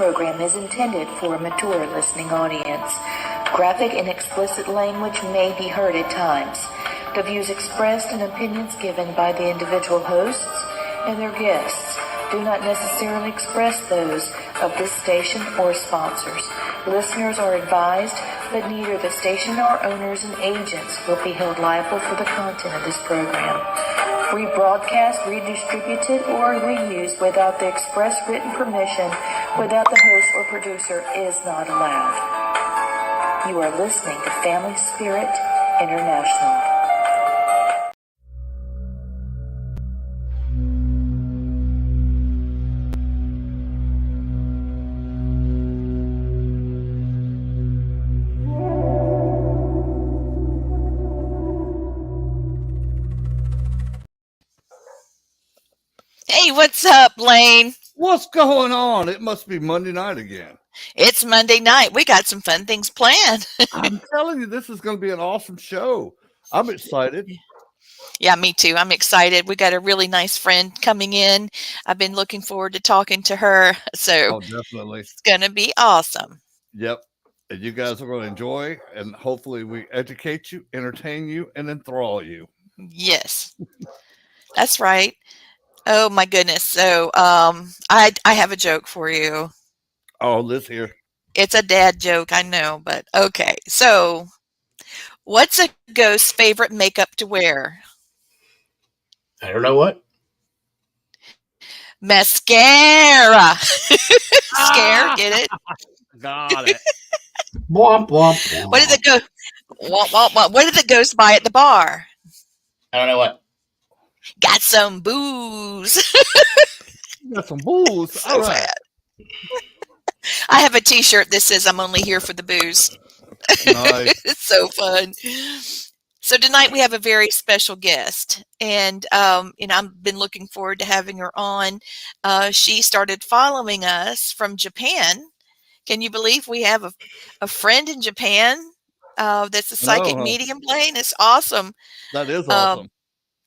program is intended for a mature listening audience. Graphic and explicit language may be heard at times. The views expressed and opinions given by the individual hosts and their guests do not necessarily express those of this station or sponsors. Listeners are advised that neither the station nor owners and agents will be held liable for the content of this program. Rebroadcast, redistributed, or reused without the express written permission without the host or producer is not allowed. You are listening to Family Spirit International. Hey, what's up, Lane? What's going on? It must be Monday night again. It's Monday night. We got some fun things planned. I'm telling you, this is going to be an awesome show. I'm excited. Yeah, me too. I'm excited. We got a really nice friend coming in. I've been looking forward to talking to her. So Oh, definitely. it's going to be awesome. Yep. And you guys are going to enjoy, and hopefully we educate you, entertain you, and enthrall you. Yes, that's right. Oh, my goodness. So I have a joke for you. Oh, let's hear. It's a dad joke, I know, but okay. So what's a ghost's favorite makeup to wear? I don't know what. Mascara. Scare, get it? Got it. Womp, womp, womp. What did the ghost buy at the bar? I don't know what. Got some booze. You got some booze. So All right. bad. I have a T-shirt that says "I'm only here for the booze." Nice. It's so fun. So tonight we have a very special guest, and I've been looking forward to having her on. She started following us from Japan. Can you believe we have a friend in Japan that's a psychic medium, Blane? It's awesome. That is awesome.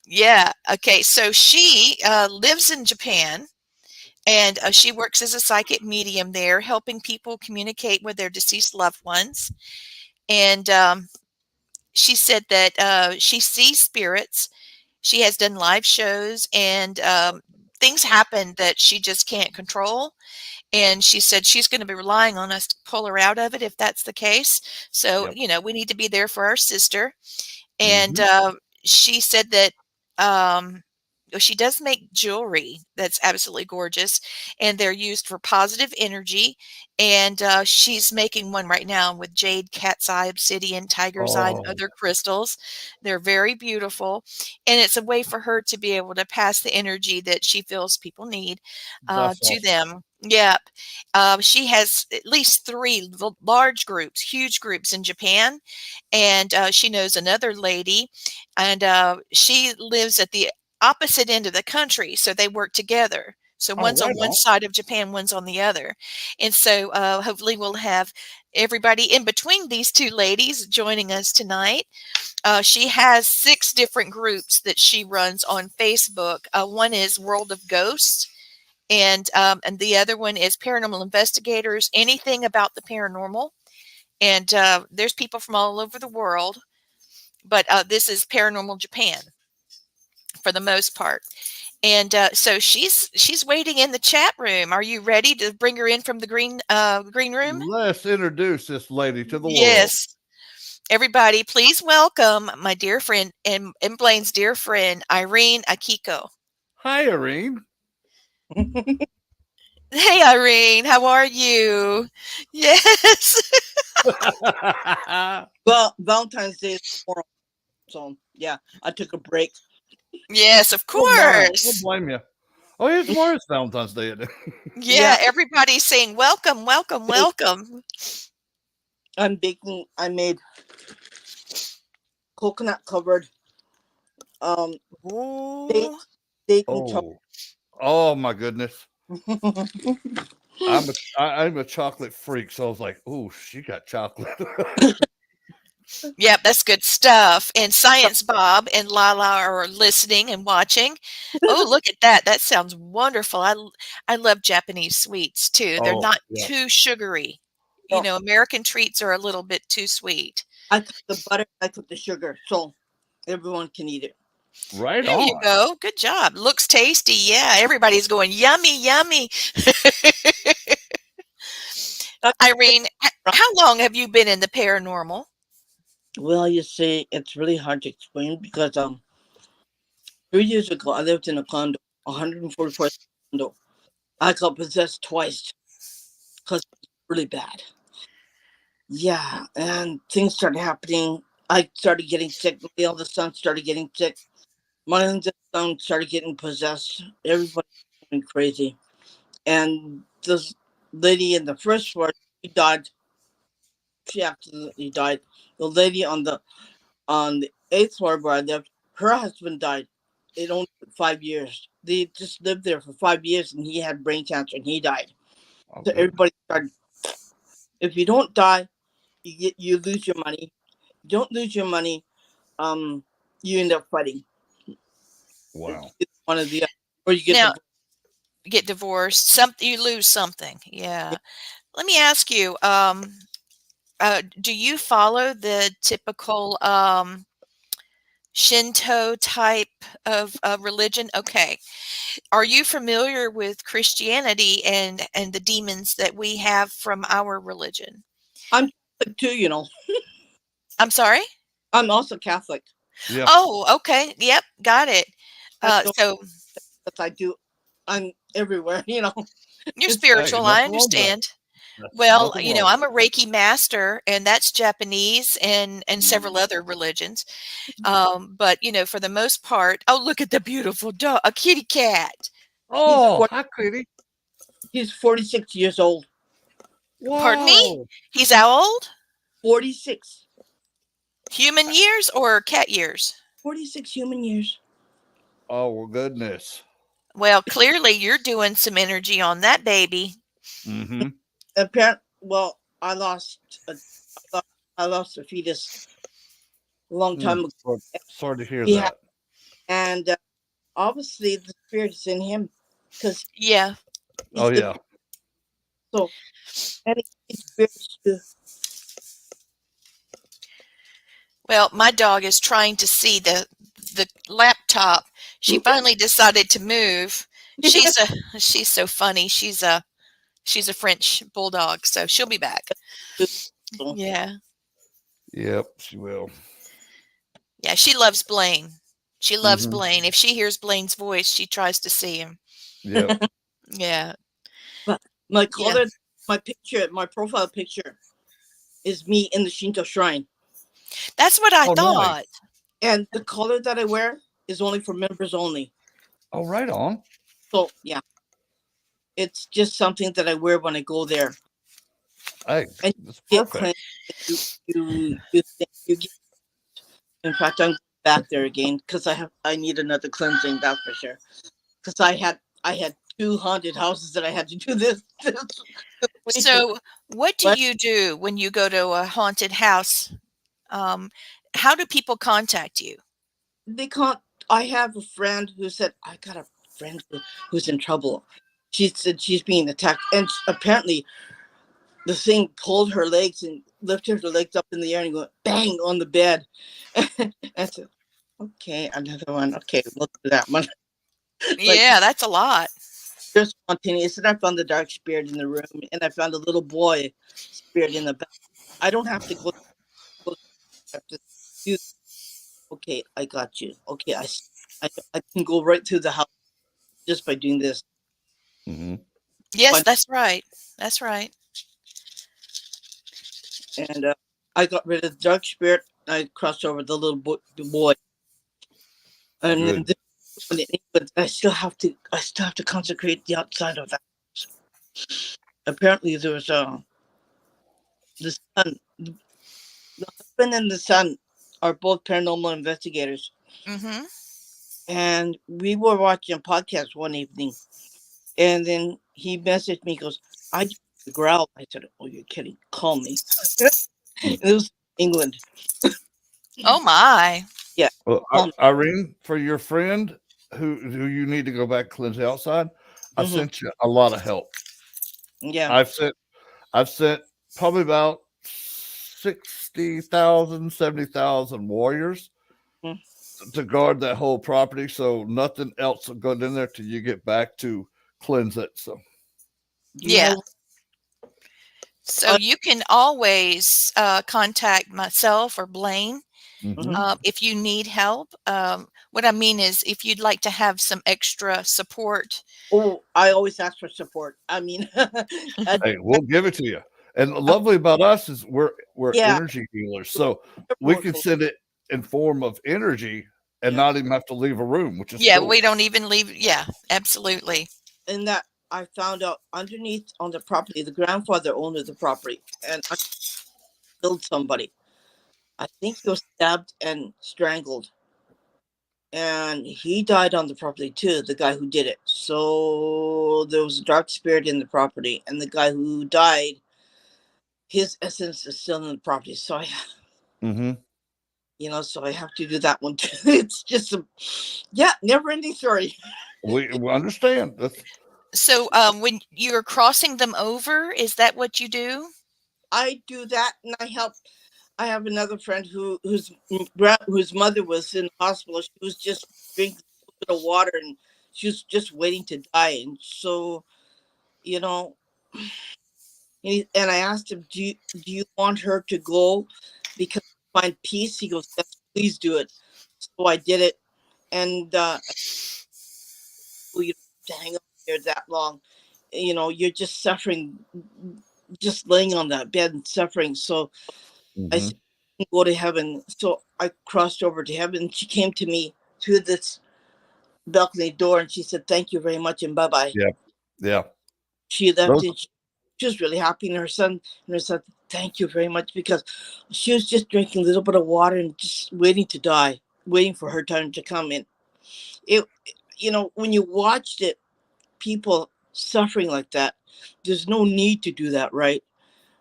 Yeah. Okay. So she lives in Japan, and she works as a psychic medium there, helping people communicate with their deceased loved ones. And she said that she sees spirits. She has done live shows, and things happen that she just can't control. And she said she's going to be relying on us to pull her out of it if that's the case. So, Yep. we need to be there for our sister. And Mhm. she said that she does make jewelry that's absolutely gorgeous, and they're used for positive energy. And she's making one right now with jade, cat's eye, obsidian, tiger's eye, and Oh, other crystals. They're very beautiful, and it's a way for her to be able to pass the energy that she feels people need that's to awesome. them. Yep. She has at least three large groups, huge groups in Japan, and she knows another lady, and she lives at the opposite end of the country, so they work together. So Oh, one's on right one on. side of Japan, one's on the other. And so hopefully we'll have everybody in between these two ladies joining us tonight. She has 6 different groups that she runs on Facebook. One is World of Ghosts, and the other one is Paranormal Investigators, anything about the paranormal. And there's people from all over the world, but this is Paranormal Japan for the most part. And so she's waiting in the chat room. Are you ready to bring her in from the green room? Let's introduce this lady to the world. Yes. Everybody, please welcome my dear friend and Blaine's dear friend, Irene Akiko. Hi, Irene. Hey, Irene, how are you? Yes. Well, Valentine's Day is tomorrow, so yeah, I took a break. Yes, of Oh, my. course. Don't blame you. Oh, yeah, tomorrow is Valentine's Day. Isn't it? Yeah, everybody's saying welcome, welcome, welcome. I'm baking. I made coconut covered Ooh. date and chocolate. Oh my goodness. I'm a chocolate freak, so I was like, "Oh, she got chocolate." Yep, that's good stuff. And Science Bob and Lala are listening and watching. Oh, look at that. That sounds wonderful. I love Japanese sweets too. They're Oh, not yeah. too sugary. You No, know, American treats are a little bit too sweet. I cook the butter, I cook the sugar, so everyone can eat it. Right There you on. go. Good job. Looks tasty. Yeah, everybody's going yummy, yummy. I- Irene, how long have you been in the paranormal? Well, you see, it's really hard to explain because 3 years ago I lived in a condo, 144th condo. I got possessed twice because it was really bad. Yeah, and things started happening. I started getting sick. My eldest son started getting sick. My youngest son started getting possessed. Everybody went crazy. And this lady in the first floor, she died. She absolutely died. The lady on the eighth floor where I lived, her husband died. It only took 5 years. They just lived there for 5 years, and he had brain cancer, and he died. Oh, So good. everybody started. If you don't die, you lose your money. You don't lose your money. Um, you end up fighting. Wow. It's one of the other, or you get Now, divorced. get divorced, you lose something. Yeah. Let me ask you, do you follow the typical Shinto type of religion? Okay. Are you familiar with Christianity and the demons that we have from our religion? I'm Catholic too, you know. I'm sorry? I'm also Catholic. Yeah. Oh, okay. Yep, got it. I don't, So but I do. I'm everywhere, you know. you're It's Hey, spiritual, I nothing wrong with that. understand. That's Well, nothing you wrong know, with I'm a Reiki master, and that's Japanese and several other religions. But you know, for the most part, oh, look at the beautiful dog, a kitty cat. he's Oh, 40, hi, Kitty. he's 46 years old. Pardon me? Wow. He's how old? 46. Human years or cat years? 46 human years. Oh, well, goodness. Well, clearly you're doing some energy on that baby. Mm-hmm. Apparently, well, I lost a fetus a long time ago. Sorry to hear He had, that. and obviously the spirit is in him because Yeah. Oh, he's the yeah. so any spirits to Well, my dog is trying to see the laptop. She finally decided to move. She's so funny. She's a French bulldog, so she'll be back. so, Yeah. Yep, she will. Yeah, she loves Blaine. She loves Mm-hmm. Blaine. If she hears Blaine's voice, she tries to see him. Yep. Yeah. but my Yeah. color, my profile picture is me in the Shinto shrine, That's what I Oh, nice. thought. and the color that I wear is only for members only. Oh, right on. So yeah, it's just something that I wear when I go there, Hey, and that's you get perfect. cleansed. You get. In fact, I'm back there again because I need another cleansing. That's for sure. Because I had two haunted houses that I had to do this week. So, what do But you do when you go to a haunted house? Um, how do people contact you? they can't. I have a friend who said I got a friend who's in trouble. She said she's being attacked, and apparently the thing pulled her legs and lifted her legs up in the air and went bang on the bed. And I said, okay, another one. Okay, we'll do that one. Like Yeah, that's a lot. just spontaneous. And I found the dark spirit in the room, and I found a little boy spirit in the back. I don't have to go I have to do. Okay, I got you. Okay, I can go right through the house just by doing this. Mm-hmm. Yes, But that's right. That's right. and I got rid of the dark spirit. I crossed over the boy, and then Good. but I still have to consecrate the outside of that. Apparently, there was the son, the husband and the son are both paranormal investigators, Mhm. and we were watching a podcast one evening, and then he messaged me, he goes, "I just growl." I said, "Oh, you're kidding? Call me." Mm. It was England. Oh my. Yeah. Well, Um, Irene, for your friend who you need to go back and cleanse the outside, I mhm. sent you a lot of help. Yeah. I've sent probably about 60,000, 70,000 warriors Mm. to guard that whole property, so nothing else will go in there till you get back to cleanse it. So Do you Yeah. know? So you can always contact myself or Blaine mhm. if you need help. What I mean is, if you'd like to have some extra support. Oh, I always ask for support. I mean, Hey, we'll give it to you. And the lovely about us is we're yeah, energy healers, so we more can close. send it in form of energy and Yeah, not even have to leave a room, which is Yeah, cool. we don't even leave. Yeah, absolutely. and that I found out underneath on the property, the grandfather owned the property, and I killed somebody. I think he was stabbed and strangled, and he died on the property too. The guy who did it. So there was a dark spirit in the property, and the guy who died, his essence is still in the property. So I, Mm-hmm. so I have to do that one too. It's just yeah, never ending story. We understand. That's So when you're crossing them over, is that what you do? I do that, and I help. I have another friend whose mother was in the hospital. She was just drinking a bit of water, and she was just waiting to die. And so, you know, and I asked him, "Do you want her to go because find peace?" He goes, "Yes, please do it." So I did it, and you don't have to hang up there that long. You're just suffering, just laying on that bed and suffering. So I mm-hmm. said, "Go to heaven." So I crossed over to heaven. She came to me through this balcony door, and she said, "Thank you very much," and bye bye. Yeah, yeah. She left, Those, and she was really happy. And her son, "Thank you very much," because she was just drinking a little bit of water and just waiting to die, waiting for her time to come in. It, when you watched it, people suffering like that, there's no need to do that, right?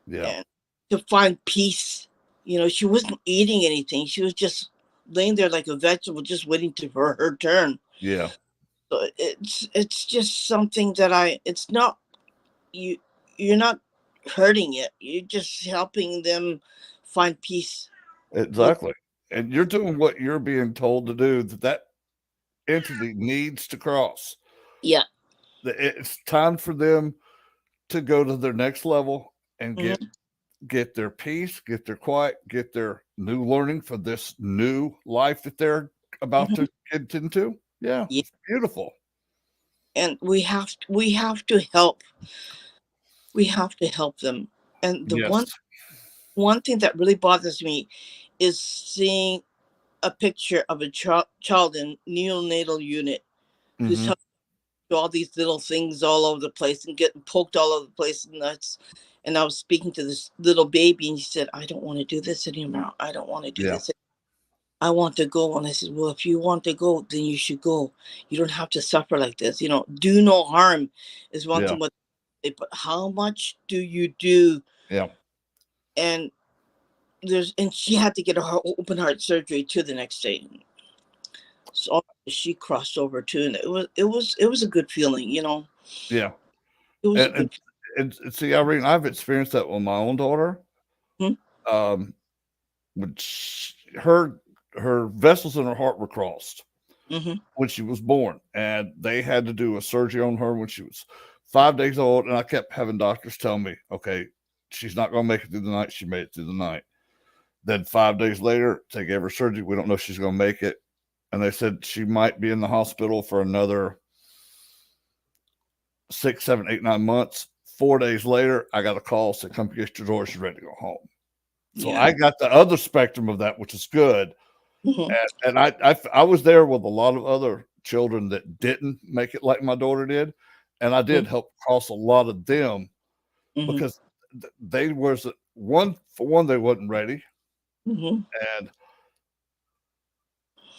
yeah, And to find peace, she wasn't eating anything. She was just laying there like a vegetable, just waiting for her turn. yeah. So it's just something that it's not you you're not hurting it. You're just helping them find peace. Look, Exactly. And you're doing what you're being told to do. That entity needs to cross. yeah. It's time for them to go to their next level and get Mhm, get their peace, get their quiet, get their new learning for this new life that they're about mhm. to get into. Yeah, Yeah. it's beautiful. And we have to help. We have to help them. And the Yes. one thing that really bothers me is seeing a picture of a child in neonatal unit who's Mm-hmm. having all these little things all over the place and getting poked all over the place, and I was speaking to this little baby, and he said, "I don't want to do this anymore. I don't want to do Yeah. this. I want to go." And I said, "Well, if you want to go, then you should go. You don't have to suffer like this. Do no harm is one Yeah. thing, but how much do you do?" Yeah. And she had to get a open heart surgery too the next day. So she crossed over too, and it was a good feeling. Yeah. It was a And good. see, Irene, I've experienced that with my own daughter. Hmm? Um, which her vessels in her heart were crossed Mm-hmm. when she was born, and they had to do a surgery on her when she was 5 days old. And I kept having doctors tell me, okay, she's not going to make it through the night. She made it through the night. Then 5 days later, they gave her surgery. We don't know if she's going to make it. And they said she might be in the hospital for another 6, 7, 8, 9 months. 4 days later, I got a call, said, "Come get your daughter. She's ready to go home." So Yeah. I got the other spectrum of that, which is good. Mm-hmm. And I was there with a lot of other children that didn't make it like my daughter did, and I did help cross a lot of them Mm-hmm. because they was one they wasn't ready, Mm-hmm. and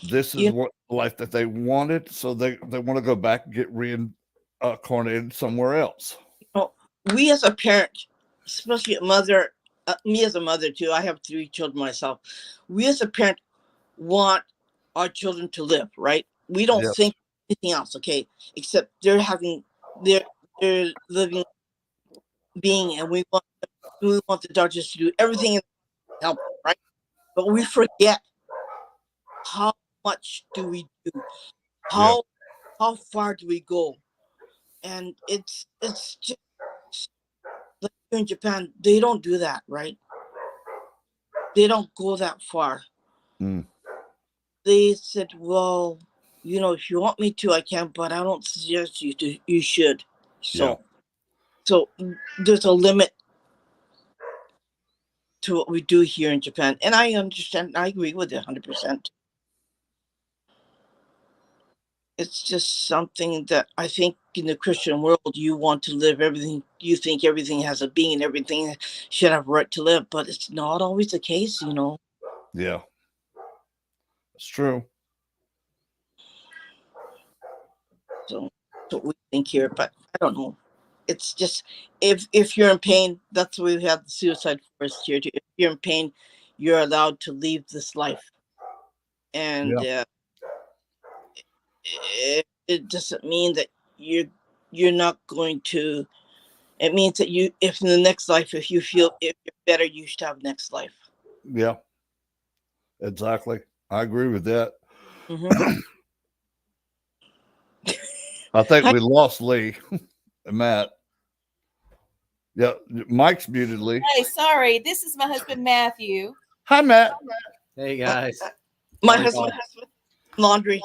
this is You what life that they wanted, so they want to go back and get reincarnated somewhere else. know, we as a parent, especially a mother, me as a mother too, I have 3 children myself. We as a parent want our children to live, right? We don't Yes. think anything else, okay, except they're living being, and we want the doctors to do everything and help, right? But we forget how much do we do, Yeah. how far do we go, and it's just like in Japan, they don't do that, right? They don't go that far. Mm. They said, well, if you want me to, I can, but I don't suggest you to. You should. Yeah. So there's a limit to what we do here in Japan, and I understand. I agree with it 100%. It's just something that I think in the Christian world, you want to live everything. You think everything has a being and everything should have right to live, but it's not always the case, Yeah. It's true. So that's what we think here, but I don't know. It's just if you're in pain, that's why we have the suicide forest here too. If you're in pain, you're allowed to leave this life, and it doesn't mean that you're not going to. It means that if in the next life, if you feel if you're better, you should have next life. Yeah. Exactly. I agree with that. Mm-hmm. I think we lost Lee and Matt. Yeah. Mike's muted, Lee. Hey, sorry. This is my husband, Matthew. Hi, Matt. Hey guys. My Sorry husband about- has laundry.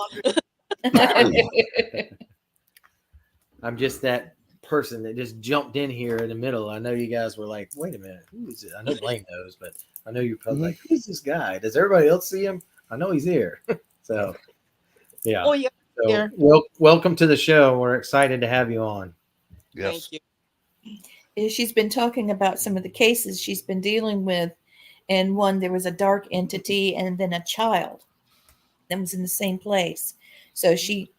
I'm just that person that just jumped in here in the middle. I know you guys were like, wait a minute, who is it? I know Blaine knows, but I know you're probably like, who's this guy? Does everybody else see him? I know he's here. So yeah. Oh yeah, So here. welcome to the show. We're excited to have you on. Yes. Thank you. She's been talking about some of the cases she's been dealing with. And one, there was a dark entity and then a child that was in the same place. So she,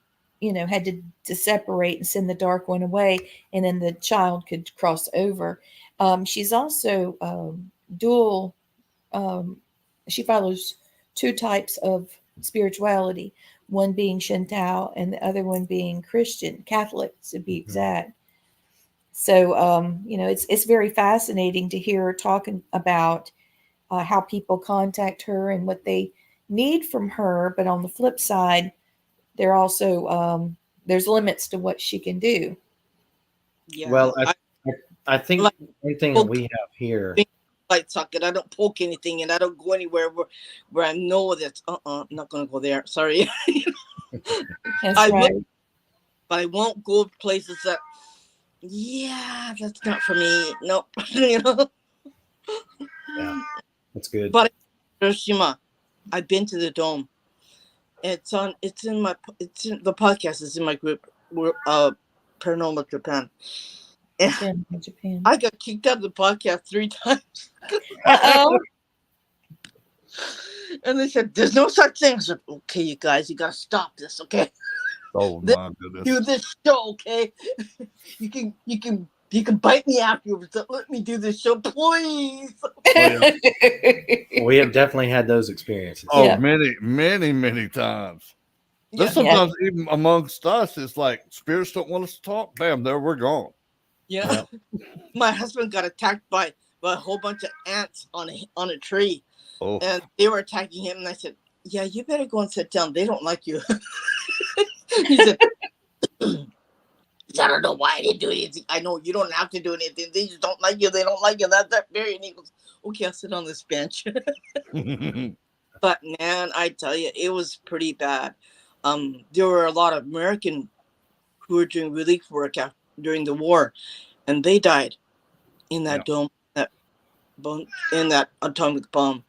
had to separate and send the dark one away, and then the child could cross over. She's also dual. She follows 2 types of spirituality, one being Shinto and the other one being Christian, Catholic to be exact. So, it's very fascinating to hear her talking about how people contact her and what they need from her. But on the flip side, there also there's limits to what she can do. Yeah. Well, I think like- one thing that we have here. Light socket. I don't poke anything, and I don't go anywhere where I know that's I'm not gonna go there. Sorry. That's I right. will, but I won't go places that. Yeah, that's not for me. Nope. Yeah, that's good. But Hiroshima, I've been to the dome. It's in the podcast is in my group. We're Paranormal Japan. And In Japan. I got kicked out of the podcast 3 times. Uh-oh. And they said, there's no such thing. I said, okay, you guys, you got to stop this, okay? Oh, my goodness. Do this show, okay? You can bite me afterwards. But let me do this show, please. We have definitely had those experiences. Oh, Yeah. many, many, many times. There's Yeah. sometimes even amongst us, it's like spirits don't want us to talk. Bam, there we're gone. Yeah. My husband got attacked by a whole bunch of ants on a tree. Oh, And they were attacking him. And I said, yeah, you better go and sit down. They don't like you. He said, I don't know why I didn't do anything. I know you don't have to do anything. They just don't like you. They don't like you. That's that very. And he goes, okay, I'll sit on this bench. But man, I tell you, it was pretty bad. There were a lot of American who were doing relief work during the war, and they died in that dome, in that atomic bomb.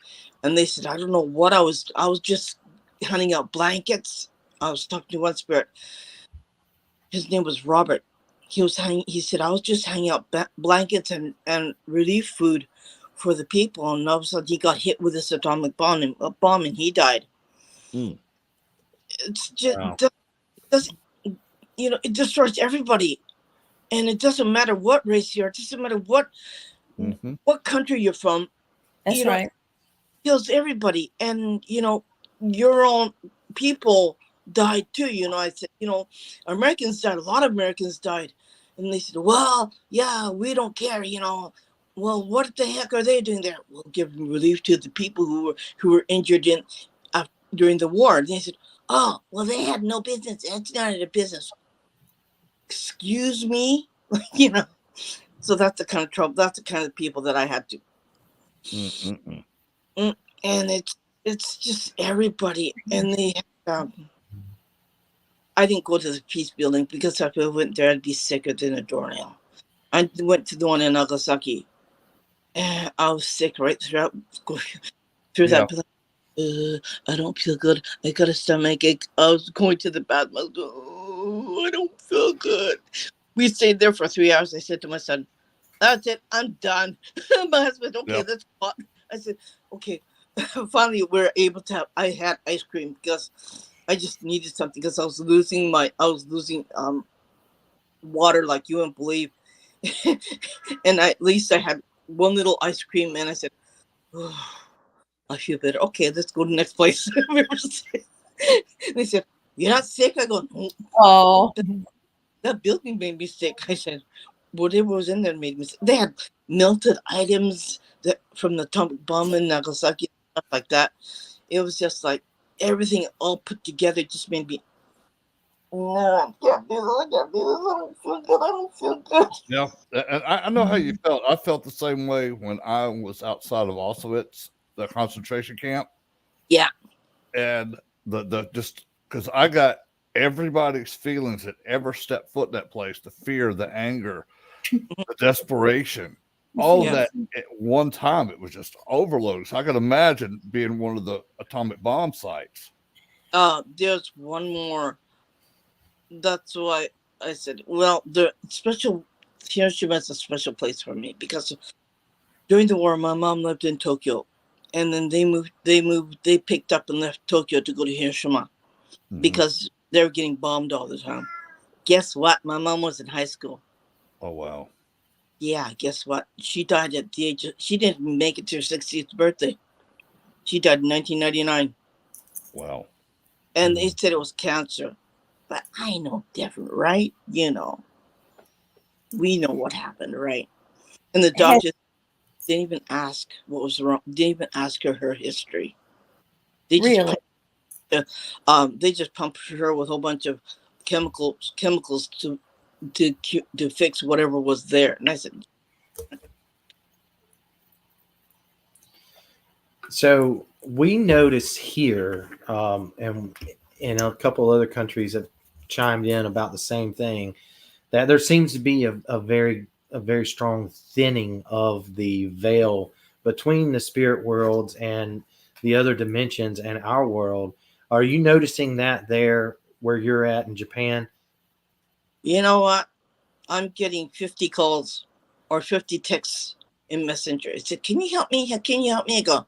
And they said, I don't know what I was just handing out blankets. I was talking to one spirit. His name was Robert. He said, I was just hanging out blankets and relief food for the people. And all of a sudden he got hit with this atomic bomb and he died. Mm. It's just, Wow. it destroys everybody. And it doesn't matter what race you are. It doesn't matter what country you're from. That's you know, right. kills everybody. And, your own people died too. I said, Americans died. A lot of Americans died. And they said, well, yeah, we don't care, Well, what the heck are they doing there? We'll give relief to the people who were injured during the war. And they said, oh, well, they had no business. It's not their business. Excuse me? So that's the kind of trouble. That's the kind of people that I had to. Mm-mm-mm. And it's just everybody. And I didn't go to the peace building because if I went there, I'd be sicker than a doornail. I went to the one in Nagasaki. And I was sick right through Yeah. that. I don't feel good. I got a stomach ache. I was going to the bathroom. I was going, oh, I don't feel good. We stayed there for 3 hours. I said to my son, that's it. I'm done. My husband, okay, Yep. that's hot. I said, okay. Finally, I had ice cream because I just needed something because I was losing water like you wouldn't believe. And at least I had one little ice cream and I said, oh, I feel better. Okay, let's go to the next place. They said, you're not sick? I go, no, Oh, that building made me sick. I said, whatever was in there made me sick. They had melted items from the atomic bomb in Nagasaki, stuff like that. It was just like everything all put together just made me, no, I can't do this. I can't do this. I don't feel good. I don't feel good. Yeah. And I know how you felt. I felt the same way when I was outside of Auschwitz, the concentration camp. Yeah. And the just because I got everybody's feelings that ever stepped foot in that place, the fear, the anger, the desperation, all of Yeah. that at one time. It was just overload. So I could imagine being one of the atomic bomb sites. There's one more. That's why I said, well, the special Hiroshima is a special place for me because during the war, my mom lived in Tokyo, and then they picked up and left Tokyo to go to Hiroshima because they were getting bombed all the time. Guess what? My mom was in high school. Oh, wow. Yeah, guess what? She died at the age she didn't make it to her 60th birthday. She died in 1999. Wow. And they said it was cancer. But I know different, right? We know what happened, right? And the doctor didn't even ask what was wrong. Didn't even ask her history. They just really? they just pumped her with a whole bunch of chemicals to fix whatever was there. And I said, So we notice here, and in a couple other countries have chimed in about the same thing, that there seems to be a very strong thinning of the veil between the spirit worlds and the other dimensions and our world. Are you noticing that there where you're at in Japan? you know what? I'm getting 50 calls or 50 texts in Messenger. I said, can you help me? Can you help me? I go,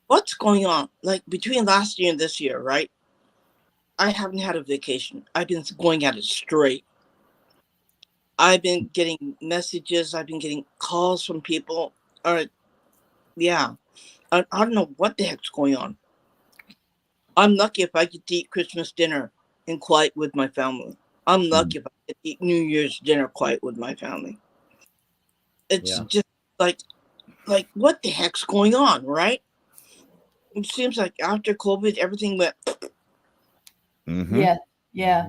what's going on? Like between last year and this year, right? I haven't had a vacation. I've been going at it straight. I've been getting messages. I've been getting calls from people. All right. Yeah. I don't know what the heck's going on. I'm lucky if I get to eat Christmas dinner in quiet with my family. I'm lucky if I get to eat New Year's dinner quiet with my family. It's just like what the heck's going on, right? It seems like after COVID, everything went. Yeah.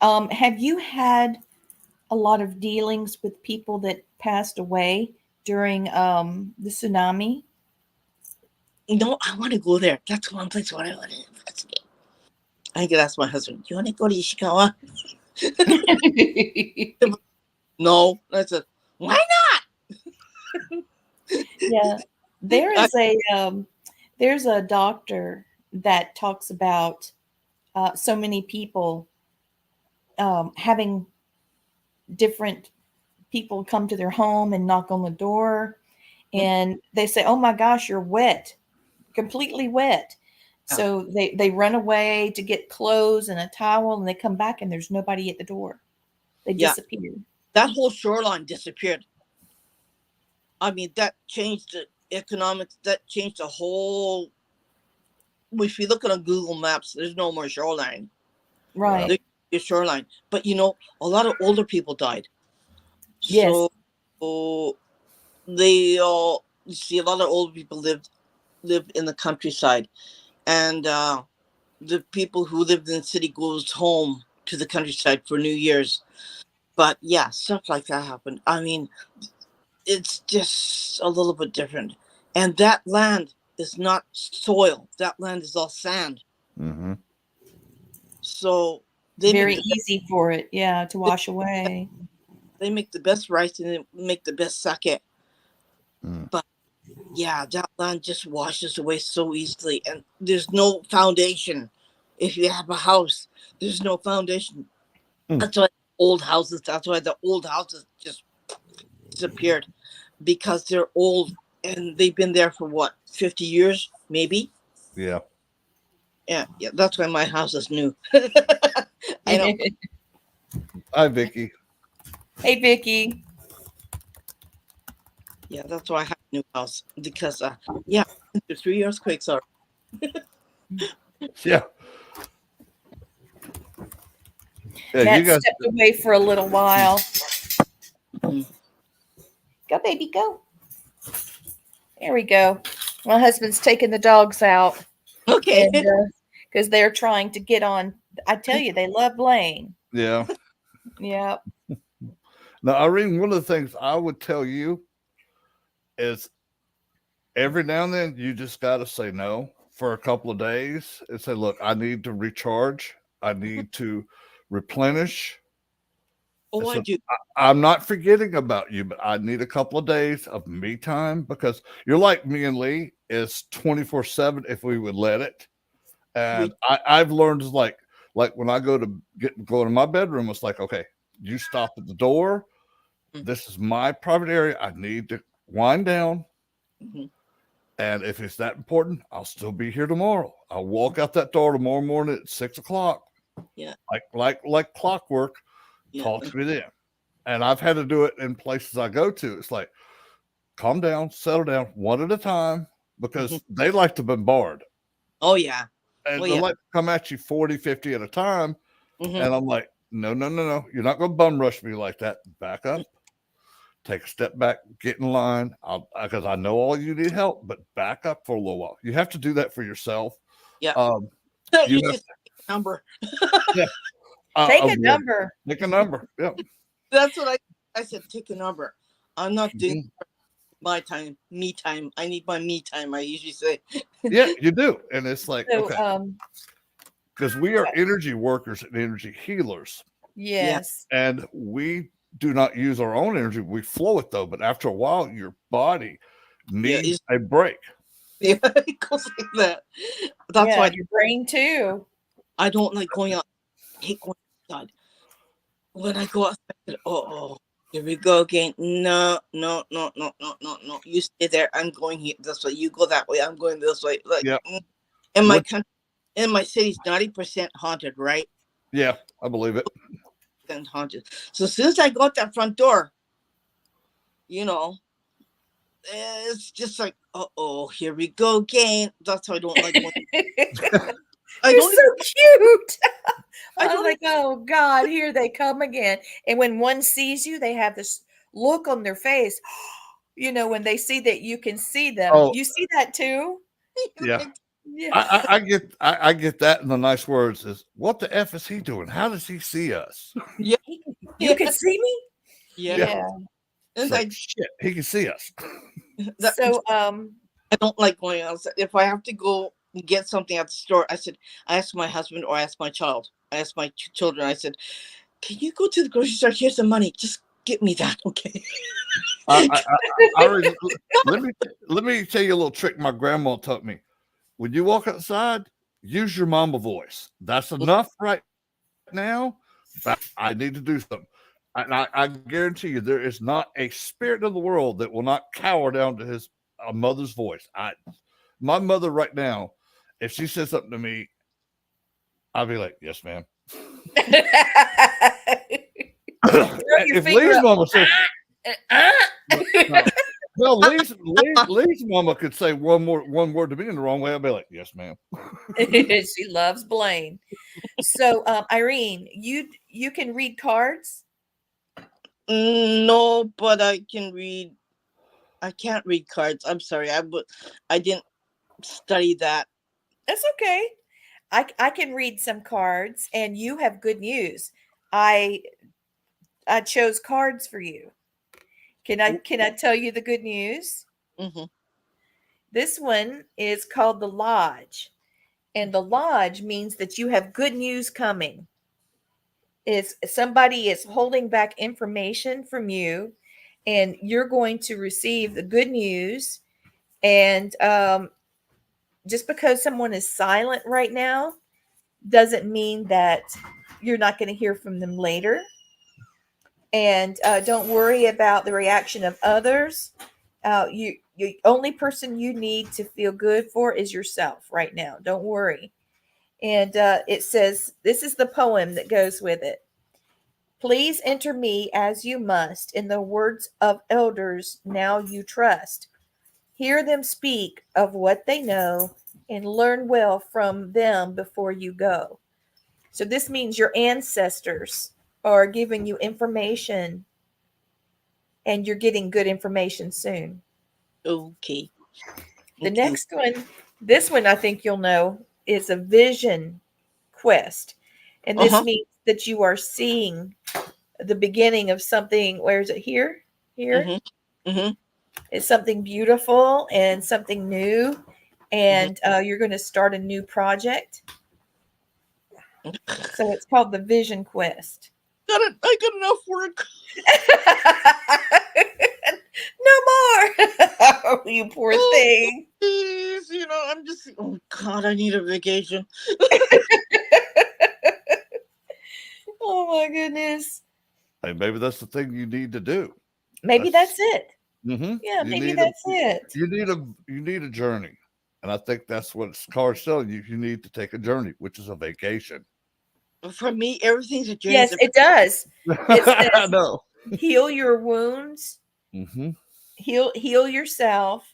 Have you had a lot of dealings with people that passed away during the tsunami? No, I want to go there. That's one place where I want to investigate. I could ask my husband, "You want to go to Ishikawa?" No, I said, "Why not?" Yeah, there's a doctor that talks about so many people having different people come to their home and knock on the door, and they say, "Oh my gosh, you're wet, completely wet." So they run away to get clothes and a towel, and they come back and there's nobody at the door. They disappeared. That whole shoreline disappeared. I mean, that changed economics that changed the whole. If you look at on Google Maps, there's no more shoreline. Right. There's a shoreline, but a lot of older people died. Yes. So they all you see a lot of old people lived in the countryside, and the people who lived in the city goes home to the countryside for New Year's. But yeah, stuff like that happened. I mean, it's just a little bit different. And that land is not soil. That land is all sand. Mm-hmm. So they Very make easy for it, yeah, to wash away. they make the best rice and they make the best sake. Mm. But yeah, that land just washes away so easily, and there's no foundation. If you have a house, there's no foundation. Mm. That's why the old houses just disappeared, because they're old and they've been there for what, 50 years, maybe? Yeah. Yeah, that's why my house is new. I know. Hi, Vicky. Hey, Vicky. Yeah, that's why I have a new house, because yeah, the 3 earthquakes are. Yeah. Yeah, Matt you guys. stepped away for a little while. Mm. Go, baby, go. There we go. My husband's taking the dogs out. Okay. Because they're trying to get on. I tell you, they love Blaine. Yeah. Yeah. Now, Irene, one of the things I would tell you is every now and then you just got to say no for a couple of days and say, look, I need to recharge. I need to replenish. Oh, I do. I'm not forgetting about you, but I need a couple of days of me time, because you're like me and Lee, is 24/7 if we would let it. And I've learned, like when I go to my bedroom, it's like, okay, you stop at the door. This is my private area. I need to wind down. Mhm. And if it's that important, I'll still be here tomorrow. I'll walk out that door tomorrow morning at 6:00. Yeah. Like clockwork. Yeah. Talk to me then. And I've had to do it in places I go to. It's like, calm down, settle down, one at a time, because they like to bombard. Oh, yeah. And they like to come at you 40, 50 at a time. Mhm. And I'm like, no. You're not going to bum rush me like that. Back up. Take a step back, get in line. Because I know all you need help, but back up for a little while. You have to do that for yourself. Yeah. You just take a number. Yeah. Take a number. Take a number. Yeah. That's what I said. Take a number. I'm not doing my time, me time. I need my me time, I usually say. Yeah, you do. And it's like, So, okay. Because we are energy workers and energy healers. Yes. And we do not use our own energy. We flow it though. But after a while, your body needs a break. Yeah, it goes like that. That's why your brain too. I don't like going out. I hate going outside. When I go outside, here we go again. No. You stay there. I'm going here this way. You go that way. I'm going this way. Like, and my country, and my city's 90% haunted, right? Yeah, I believe it. Haunted. So as soon as I go out that front door, it's just like, here we go again. That's why I don't like going. You're so cute. I was like, oh God, here they come again. And when one sees you, they have this look on their face. When they see that you can see them. Oh. You see that too? Yeah. Yeah. I get that in the nice words is, what the F is he doing? How does he see us? Yeah. You can see me? Yeah. And like, shit, he can see us. So I don't like going outside. If I have to go get something at the store, I ask my husband or I ask my child. I asked my children, I said, can you go to the grocery store? Here's some money. Just get me that, okay? Let me tell you a little trick my grandma taught me. When you walk outside, use your mama voice. That's enough right now. I need to do something. And I guarantee you, there is not a spirit in the world that will not cower down to a mother's voice. My mother right now, if she says something to me, I'll be like, yes, ma'am. If Lee's mama says, Well, Lee's mama could say one word to me in the wrong way. I'd be like, "Yes, ma'am." She loves Blaine. So, Irene, you can read cards. No, but I can read. I can't read cards. I'm sorry. I didn't study that. That's okay. I can read some cards, and you have good news. I I chose cards for you. Can I tell you the good news? Mm-hmm. This one is called the Lodge, and the Lodge means that you have good news coming. Is somebody is holding back information from you, and you're going to receive the good news. And just because someone is silent right now doesn't mean that you're not going to hear from them later. And don't worry about the reaction of others. You only person you need to feel good for is yourself right now. Don't worry. And it says this is the poem that goes with it. Please enter me as you must in the words of elders now you trust. Hear them speak of what they know and learn well from them before you go. So this means your ancestors are giving you information, and you're getting good information soon. Okay. The Okay. next one, this one I think you'll know, is a vision quest. And this Uh-huh. means that you are seeing the beginning of something. Where is it? Here? Here? Mm-hmm. Mm-hmm. It's something beautiful and something new. And you're going to start a new project. So it's called the Vision Quest. I got enough work. No more. You poor thing. Please, I'm just. Oh God, I need a vacation. Oh my goodness. Hey, maybe that's the thing you need to do. Maybe that's it. Mm-hmm. Yeah, maybe that's it. You need a journey, and I think that's what cards telling you. You need to take a journey, which is a vacation. For me, everything's a journey. Yes, it does. It I says know. heal your wounds, Mm-hmm. heal yourself,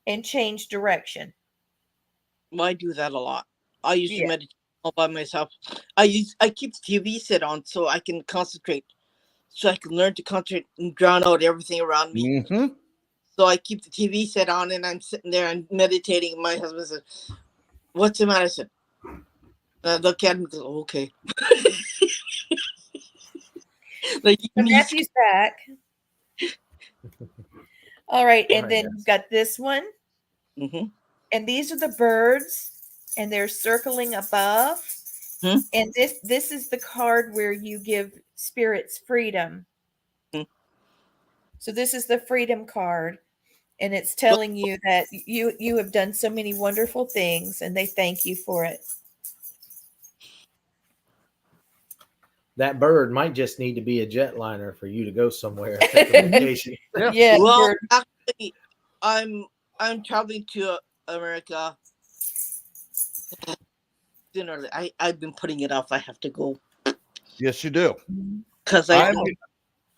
and change direction. I do that a lot. I used to Yeah. meditate all by myself. I keep the TV set on so I can concentrate, so I can learn to concentrate and drown out everything around me. Mm-hmm. So I keep the TV set on and I'm sitting there and meditating. And my husband said, "What's the matter?" I said, and I look at him and go, "Okay." Like So Matthew's back. All right, and Right, then yes. you've got this one, Mm-hmm. and these are the birds, and they're circling above. Hmm? And this is the card where you give spirits freedom. Hmm. So this is the freedom card, and it's telling you that you have done so many wonderful things, and they thank you for it. That bird might just need to be a jetliner for you to go somewhere. Take a vacation. Yeah. Yeah, Well, bird. actually, I'm traveling to America. Sooner, I've been putting it off. I have to go Yes, you do. because I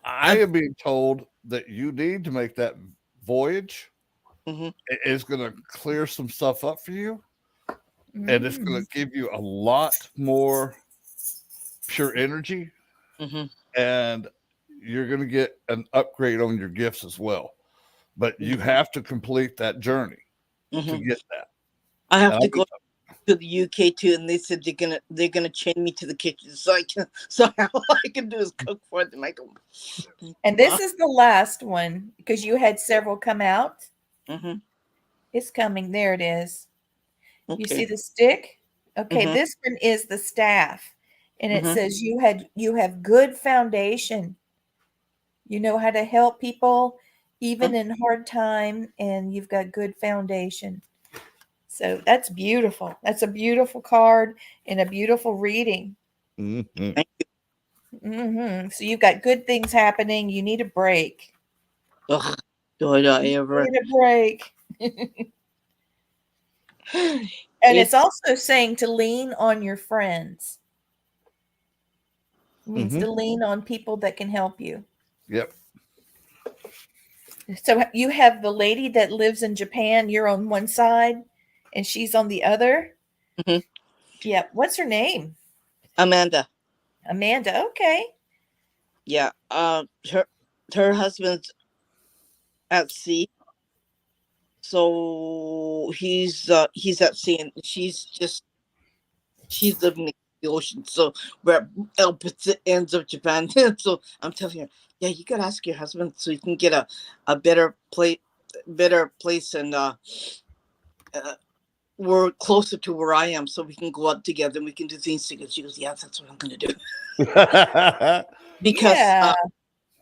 am being told that you need to make that voyage. Mm-hmm. It's going to clear some stuff up for you, and it's going to give you a lot more pure energy, Mm-hmm. and you're going to get an upgrade on your gifts as well. But you have to complete that journey to Mm-hmm. get that. I have And to go to the UK too, and they said they're gonna chain me to the kitchen so all I can do is cook for them. I go. And this is the last one because you had several come out. Mm-hmm. It's coming. There it is. Okay. You see the stick? Okay, Mhm. this one is the staff. And it Mhm. says you have good foundation. You know how to help people even in hard time, and you've got good foundation. So that's beautiful. That's a beautiful card and a beautiful reading. Mm-hmm. Thank So you've got good things happening. You need a break. Ugh, do I You ever? need a break. And it's also saying to lean on your friends. It means to lean on people that can help you. Yep. So you have the lady that lives in Japan, you're on one side and she's on the other. Mhm. Yeah. What's her name? Amanda. Amanda. Okay. Yeah. Her husband's at sea, so he's at sea, and she's living in the ocean. So we're at opposite ends of Japan. So I'm telling her, yeah, you gotta ask your husband so you can get a better place, and uh, we're closer to where I am, so we can go out together and we can do things together. She goes, yeah, that's what I'm gonna do, because Yeah.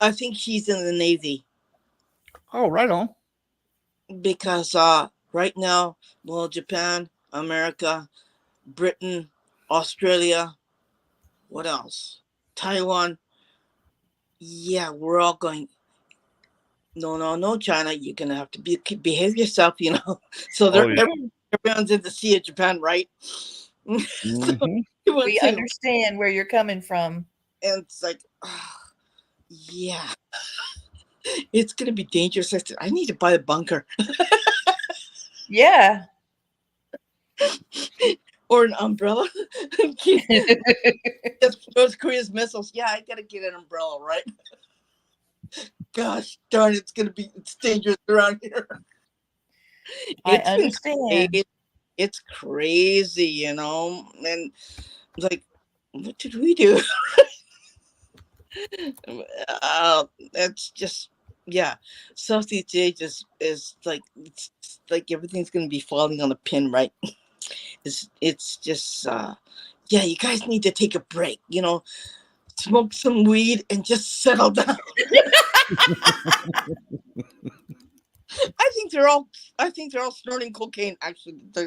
I think she's in the Navy. Oh, right on. Because right now, well, Japan, America, Britain, Australia, what else? Taiwan. Yeah, we're all going. No, no, no, China. You're gonna have to behave yourself, you know. So Oh, yeah. everyone's in the Sea of Japan, right? So Mhm. everyone's We saying, understand where you're coming from. and it's like, yeah, it's gonna be dangerous. I said, I need to buy a bunker Yeah. or an umbrella in case North Korea's missiles. Yeah, I gotta get an umbrella, right? Gosh darn, it's dangerous around here. I It's been understand. crazy. It's crazy, you know. And like, what did we do? That's just, yeah. Southeast Asia is like, it's like everything's gonna be falling on a pin, right? It's just yeah, you guys need to take a break, you know, smoke some weed and just settle down. I think they're all. I think they're all snorting cocaine. Actually, uh,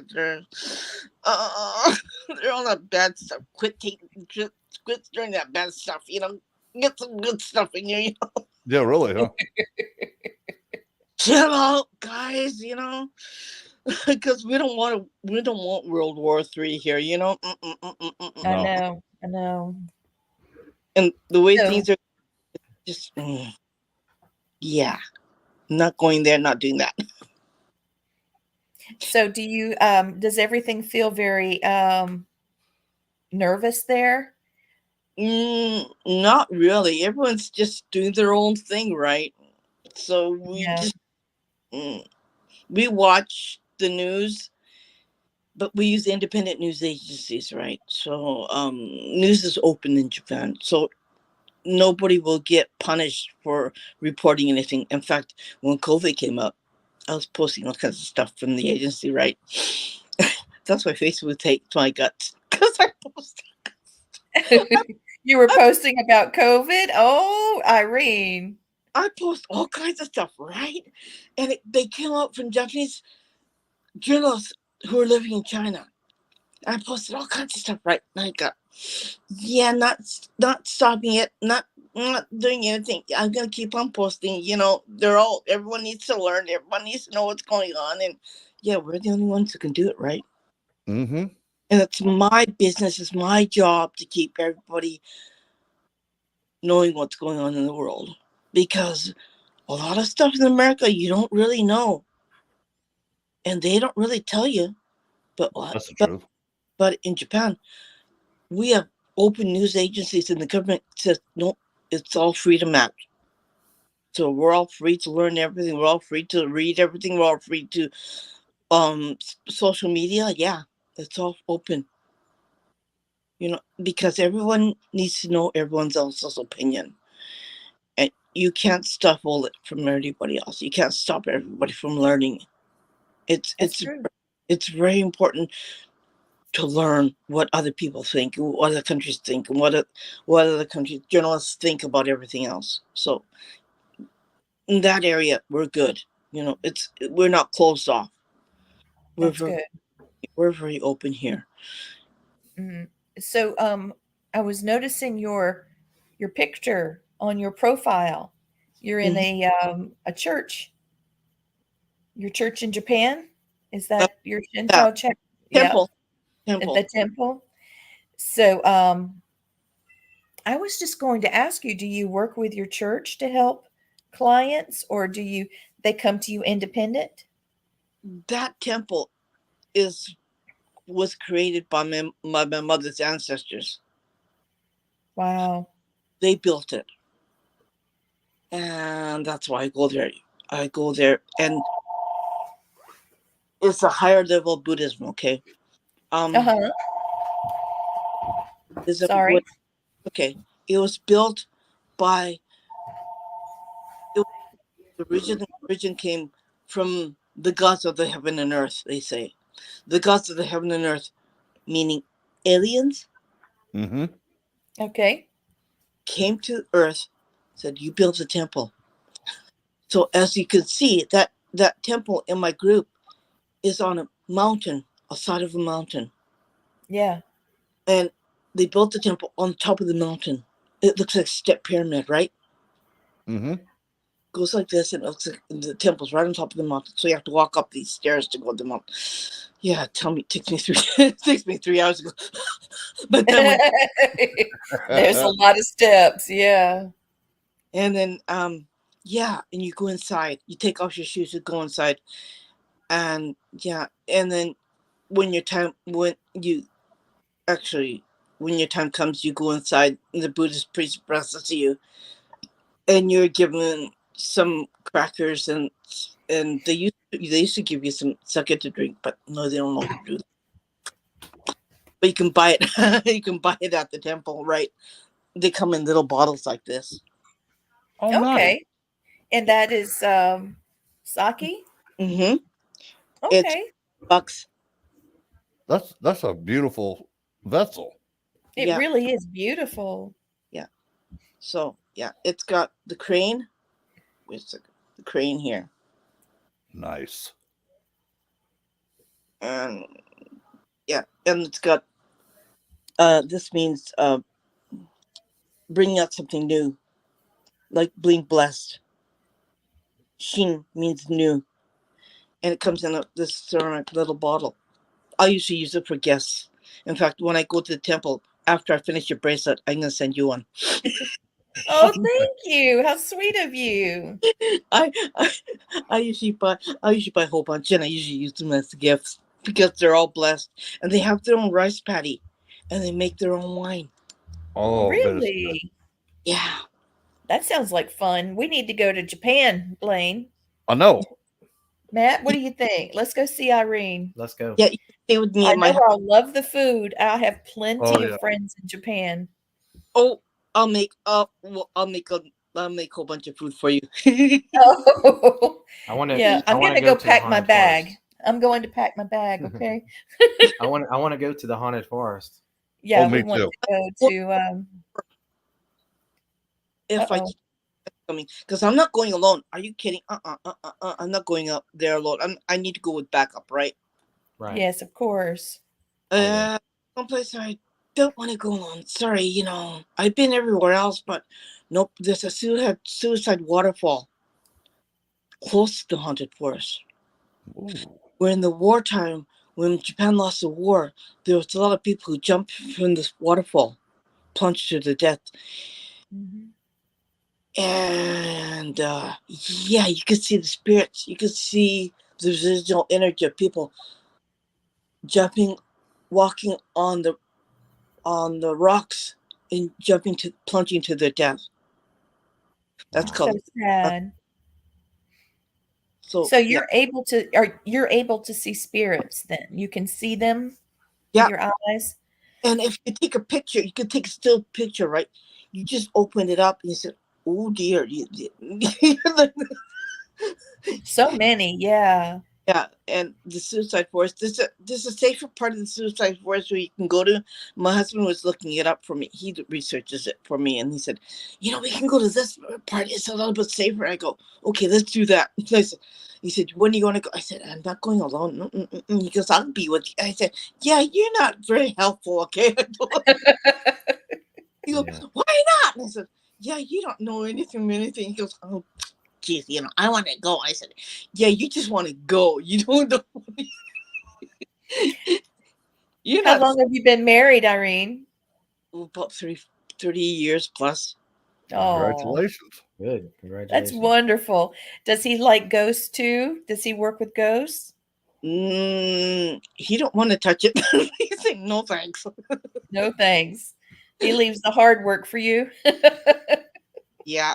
they're on that bad stuff. Quit snorting that bad stuff. You know, get some good stuff in you. You know? Yeah, really, huh? Chill out, guys. You know, because we don't want to. We don't want World War III here. You know, I No. know. I know. and the way So, things are, just yeah, not going there, not doing that. so do you does everything feel very nervous there? Not really. Everyone's just doing their own thing, right? So Yeah, mm, we watch the news, but we use independent news agencies, right? So news is open in Japan, so nobody will get punished for reporting anything. In fact, when COVID came up, I was posting all kinds of stuff from the agency, right? That's why Facebook takes my guts, because you were posting about COVID. Oh, Irene. I post all kinds of stuff, right? And they came out from Japanese journalists who are living in China. I posted all kinds of stuff, right? Like, yeah, not stopping it, not doing anything. I'm gonna keep on posting. You know, everyone needs to learn. Everyone needs to know what's going on, and yeah, we're the only ones who can do it, right? Mm-hmm. And it's my business, it's my job to keep everybody knowing what's going on in the world, because a lot of stuff in America you don't really know, and they don't really tell you. But what? That's the truth. But in Japan, we have open news agencies, and the government says no, it's all Freedom Act. So we're all free to learn everything. We're all free to read everything. We're all free to social media. Yeah, it's all open. You know, because everyone needs to know everyone else's opinion, and you can't stop all it from everybody else. You can't stop everybody from learning. It's That's it's true. it's very important to learn what other people think, what other countries think, and what other countries journalists think about everything else. So in that area, we're good. You know, we're not closed off. We're That's very good. we're very open here. Mhm. So, I was noticing your picture on your profile. You're in Mhm. a church. Your church in Japan? Is Uh, that your yeah, Shinto church? Yep, temple, at temple. the temple. So, I was just going to ask you, do you work with your church to help clients, or they come to you independent? That temple was created by my mother's ancestors. Wow. They built it, and that's why I go there. I go there, and it's a higher level of Buddhism. Okay. Uh-huh. Sorry. Okay. It was built by. The origin came from the gods of the heaven and earth. They say, the gods of the heaven and earth, meaning aliens, Mm-hmm. Okay. came to earth, said, "You build a temple." So as you can see, that temple in my group is on a mountain, a side of a mountain. Yeah. And they built the temple on top of the mountain. It looks like a step pyramid, right? Mm-hmm. Goes like this, and it looks like the temple's right on top of the mountain. So you have to walk up these stairs to go to the mountain. Yeah, takes me 3 hours to go. But then There's a lot of steps. Yeah. and then yeah, and you go inside. You take off your shoes, you go inside, and yeah, and then when your time comes, you go inside, and the Buddhist priest blesses you, and you're given some crackers, and they used to give you some sake to drink, but no, they don't know how to do that. But you can buy it. You can buy it at the temple, right? They come in little bottles like this. Oh, nice. Okay. And that is sake? Mm-hmm. It's Okay. bucks. That's a beautiful vessel. It Yeah. really is beautiful. Yeah. So yeah, it's got the crane. Where's the crane here? Nice. And yeah, and it's got this means bringing out something new, like being blessed. Shin means new, and it comes in this ceramic little bottle. I usually use it for guests. In fact, when I go to the temple, after I finish your bracelet, I'm gonna send you one. Oh, thank you. How sweet of you. I, I I usually buy a whole bunch, and I usually use them as gifts because they're all blessed, and they have their own rice paddy, and they make their own wine. Oh, that is good. Really? Yeah. That sounds like fun. We need to go to Japan, Blaine. I know. Matt, what do you think? Let's go see Irene. Let's go. Yeah, you stay with me I in my know house. I'll love the food. I have plenty Oh, of yeah. friends in Japan. Oh, I'll make a whole bunch of food for you. Oh, I want to. yeah. I I'm want going to to go go to the pack my haunted bag. forest. I'm going to pack my bag, okay? I want to go to the haunted forest. Yeah, Oh, we me want too. to go to If I uh-oh. coming, because I'm not going alone. Are you kidding? I'm not going up there alone. I need to go with backup, right? Right. Yes, of course. yeah. Someplace I don't want to go alone. Sorry, I've been everywhere else, but nope. There's a suicide waterfall close to the haunted forest. Ooh. Where in the wartime, when Japan lost the war, there was a lot of people who jumped from this waterfall, plunged to their death. Mhm. And yeah, you could see the spirits. You could see the residual energy of people jumping, walking on the rocks and plunging to their death. That's Wow. called. So sad. So So yeah, you're able to see spirits then. You can see them yeah. with your eyes. And if you take a picture, you could take a still picture, right? You just open it up and you say, "Oh dear." So many, yeah. Yeah, and the suicide forest. There's a safer part of the suicide forest where you can go to. My husband was looking it up for me. He researches it for me, and he said, we can go to this part. It's a little bit safer. I go, okay, let's do that. He said, when are you going to go? I said, I'm not going alone. He goes, I'll be with you. I said, yeah, you're not very helpful, okay? He goes, Yeah. why not? And I said, yeah, you don't know anything. He goes, oh, geez, I want to go. I said, yeah, you just want to go. You don't know. You're How not long have you been married, Irene? about 30 years plus. Oh, Congratulations. Good. that's Congratulations. wonderful. Does he like ghosts too? Does he work with ghosts? He don't want to touch it. He's like, no thanks. No thanks. He leaves the hard work for you. Yeah.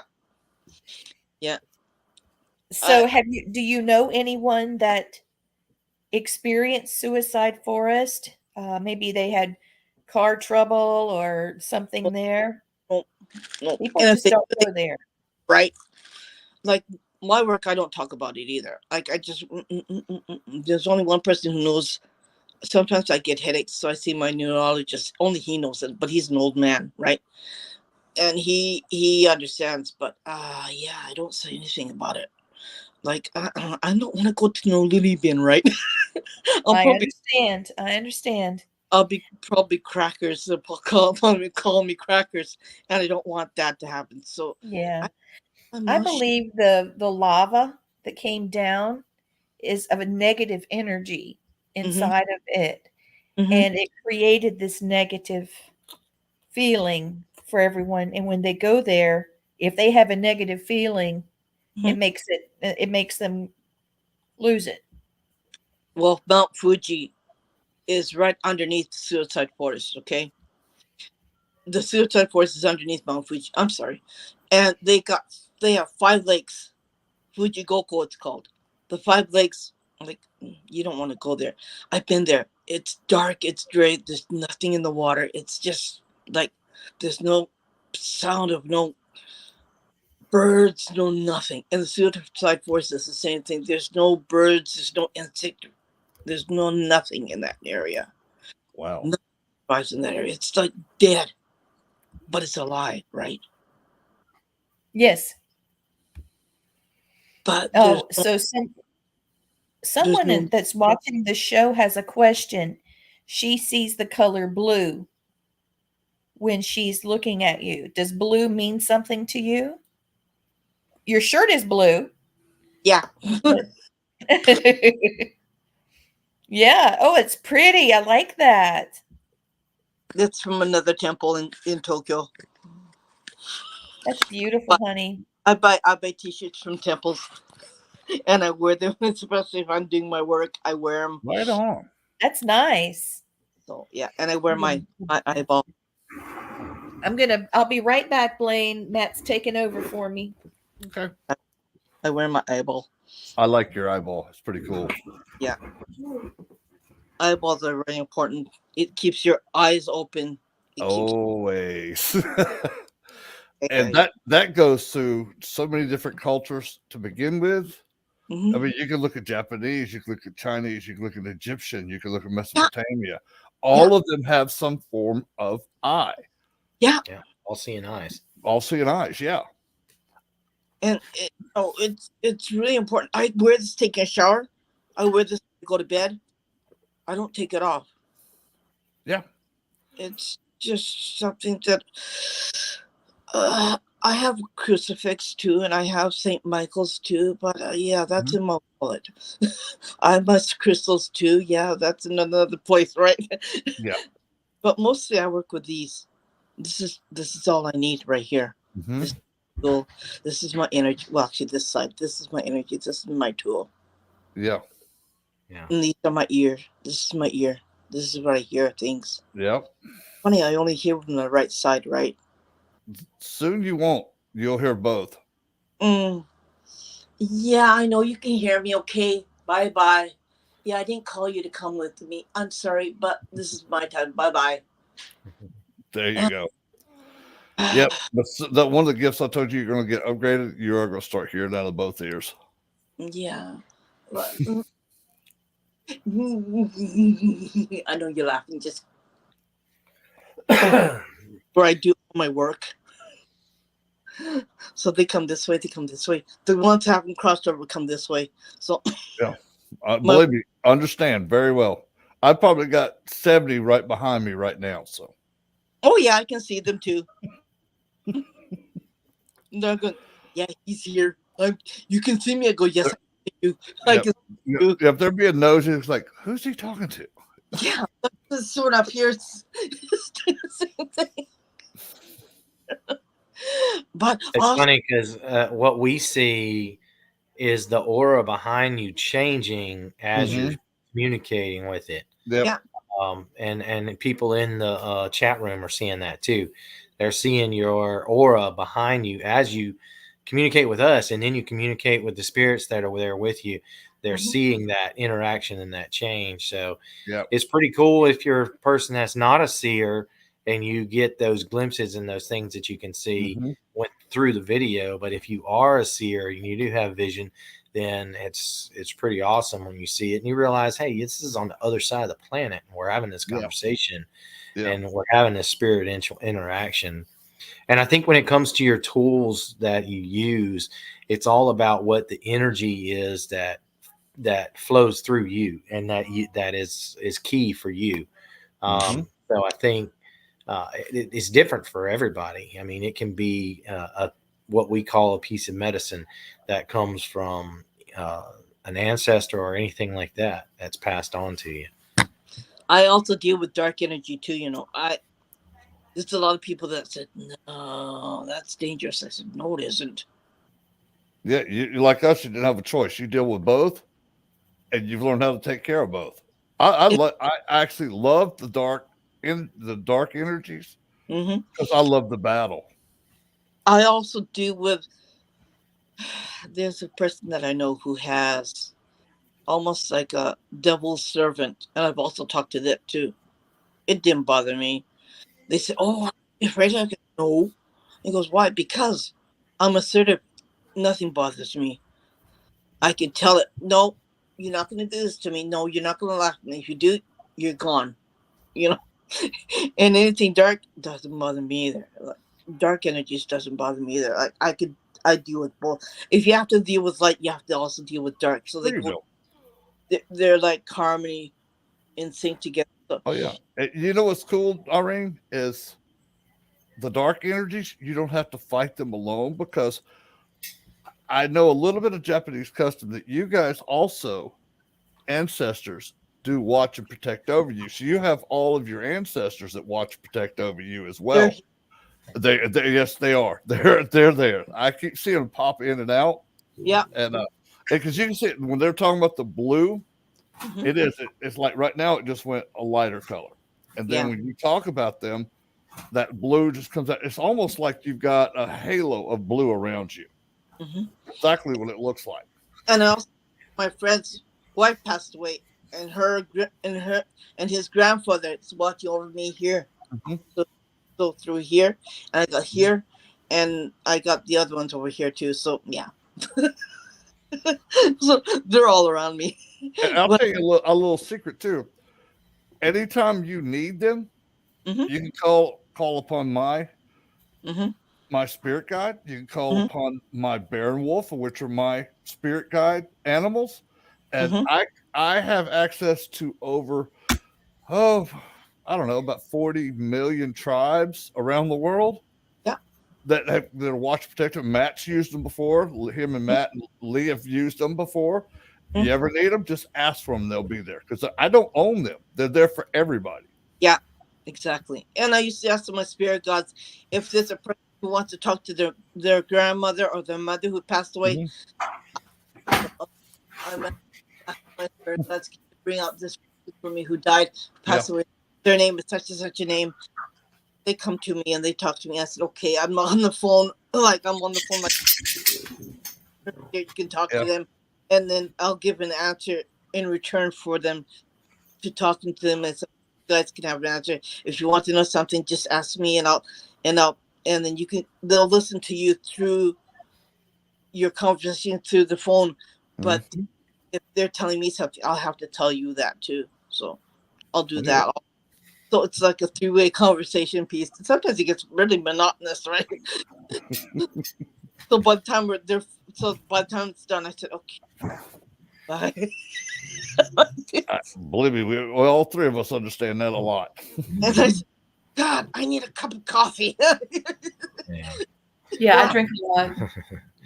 So do you know anyone that experienced suicide forest? Maybe they had car trouble or something there. No. People And if just don't go there. right, like my work, I don't talk about it either. Like I just, there's only one person who knows. Sometimes I get headaches, so I see my neurologist. Only he knows it, but he's an old man, right? And he understands. But yeah, I don't say anything about it. Like I don't want to go to no lily bin, right? I understand. I'll be probably crackers. They'll call me crackers, and I don't want that to happen. So Yeah. I'm I not believe the lava that came down is of a negative energy inside of it. And it created this negative feeling for everyone. And when they go there, if they have a negative feeling, it makes them lose it. Well, Mount Fuji is right underneath the suicide forest. Okay, the suicide forest is underneath Mount Fuji. I'm sorry, and they have 5 lakes. Fuji Goko, it's called. The 5 lakes. Like, you don't want to go there. I've been there. It's dark. It's dry. There's nothing in the water. It's just like there's no sound of no birds, no nothing. And the suicide forest is the same thing. There's no birds. There's no insect. There's no nothing in that area. Wow. Nothing survives in that area. It's like dead, but it's alive, right? Yes. But So someone that's watching the show has a question. She sees the color blue when she's looking at you. Does blue mean something to you? Your shirt is blue. yeah. Yeah. Oh, it's pretty. I like that. That's from another temple in Tokyo. That's beautiful, honey. I buy t-shirts from temples, and I wear them, especially if I'm doing my work. I wear them. Right on. That's nice. So yeah, and I wear my eyeball. I'll be right back, Blaine. Matt's taking over for me. Okay. I wear my eyeball. I like your eyeball. It's pretty cool. Yeah. Eyeballs are very important. It keeps your eyes open. Always. And that goes through so many different cultures to begin with. Mm-hmm. I mean, you can look at Japanese, you can look at Chinese, you can look at Egyptian, you can look at Mesopotamia. All of them have some form of eye. Yeah. Yeah. All seeing eyes. All seeing eyes, yeah. And it's really important. I wear this taking a shower. I wear this to go to bed. I don't take it off. Yeah. It's just something that I have a crucifix too, and I have St. Michael's too, but yeah, that's in my wallet. I have my crystals too. Yeah, that's in another place, right? Yeah. But mostly I work with these. This is all I need right here. Mm-hmm. This tool. This is my energy. Well, actually, this side. This is my energy. This is my tool. Yeah. Yeah. And these are my ears. This is my ear. This is where I hear things. Yep. Funny, I only hear from the right side, right? Soon you won't. You'll hear both. Yeah, I know you can hear me. Okay. Bye-bye. Yeah, I didn't call you to come with me. I'm sorry, but this is my time. Bye-bye. There you go. Yep. But one of the gifts I told you you're going to get upgraded, you are going to start hearing out of both ears. Yeah. But, I know you're laughing. Just where I do my work. So they come this way. They come this way. The ones that haven't crossed over come this way. So yeah, believe me, understand very well. I probably got 70 right behind me right now. So. Oh yeah, I can see them too. They're going. Yeah, he's here. You can see me. I go. Yes, I can see you. I can see you. If they're being nosy, it's like, who's he talking to? Yeah, this sort up here. It's the same thing. But It's also, funny because what we see is the aura behind you changing as you're communicating with it. Yep. yeah, And people in the chat room are seeing that too. They're seeing your aura behind you as you communicate with us, and then you communicate with the spirits that are there with you. They're seeing that interaction and that change. So Yep. it's pretty cool if you're a person that's not a seer and you get those glimpses and those things that you can see went through the video. But if you are a seer and you do have vision, then it's pretty awesome when you see it and you realize, hey, this is on the other side of the planet and we're having this conversation and we're having this spirit interaction. And I think when it comes to your tools that you use, it's all about what the energy is that flows through you, and that is key for you. So I think it's different for everybody. I mean, it can be what we call a piece of medicine that comes from an ancestor or anything like that that's passed on to you. I also deal with dark energy too. There's a lot of people that said, no, that's dangerous. I said, no, it isn't. Yeah, you like us, you didn't have a choice. You deal with both, and you've learned how to take care of both. I actually love the dark energies because I love the battle. I also deal with, there's a person that I know who has almost like a devil's servant, and I've also talked to that too. It didn't bother me. They said, oh, are you afraid? I go, no. He goes, why? Because I'm assertive. Nothing bothers me. I can tell it, no, you're not going to do this to me. No, you're not going to laugh at me. If you do, you're gone. And anything dark doesn't bother me either. Like, dark energies doesn't bother me either. Like, I deal with both. If you have to deal with light, you have to also deal with dark. So they're like harmony in sync together. So, Oh yeah. You know what's cool, Irene, is the dark energies, you don't have to fight them alone, because I know a little bit of Japanese custom that you guys also, ancestors, do watch and protect over you. So you have all of your ancestors that watch and protect over you as well. They yes, they are. They're there. I keep seeing them pop in and out. yeah. And because you can see it when they're talking about the blue, it's like right now it just went a lighter color. And then when you talk about them, that blue just comes out. It's almost like you've got a halo of blue around you. Exactly what it looks like. And also, my friend's wife passed away, and his grandfather is watching over me here. So through here, and I got here, and I got the other ones over here too. So yeah. So they're all around me. And I'll tell you a little secret too. Anytime you need them, you can call upon my spirit guide. You can call upon my bear and wolf, which are my spirit guide animals, and I have access to over I don't know, about 40 million tribes around the world. That are watch protective. Matt's used them before. Him and Matt and Lee have used them before. If you ever need them, just ask for them. They'll be there, because I don't own them. They're there for everybody. Yeah, exactly. And I used to ask my spirit gods if there's a person who wants to talk to their grandmother or their mother who passed away. I'm my spirit gods can bring out this person for me who died, passed away. Their name is such and such a name. They come to me and they talk to me. I said, okay, I'm on the phone. Like, you can talk to them, and then I'll give an answer in return for them to talking to them. And so you guys can have an answer. If you want to know something, just ask me, and then they'll listen to you through your conversation through the phone. But if they're telling me something, I'll have to tell you that too. So I'll do that. So it's like a three-way conversation piece. Sometimes it gets really monotonous, right? So by the time it's done, I said, okay, bye. Believe me, all three of us understand that a lot. And I said, God, I need a cup of coffee. Yeah, I drink a lot.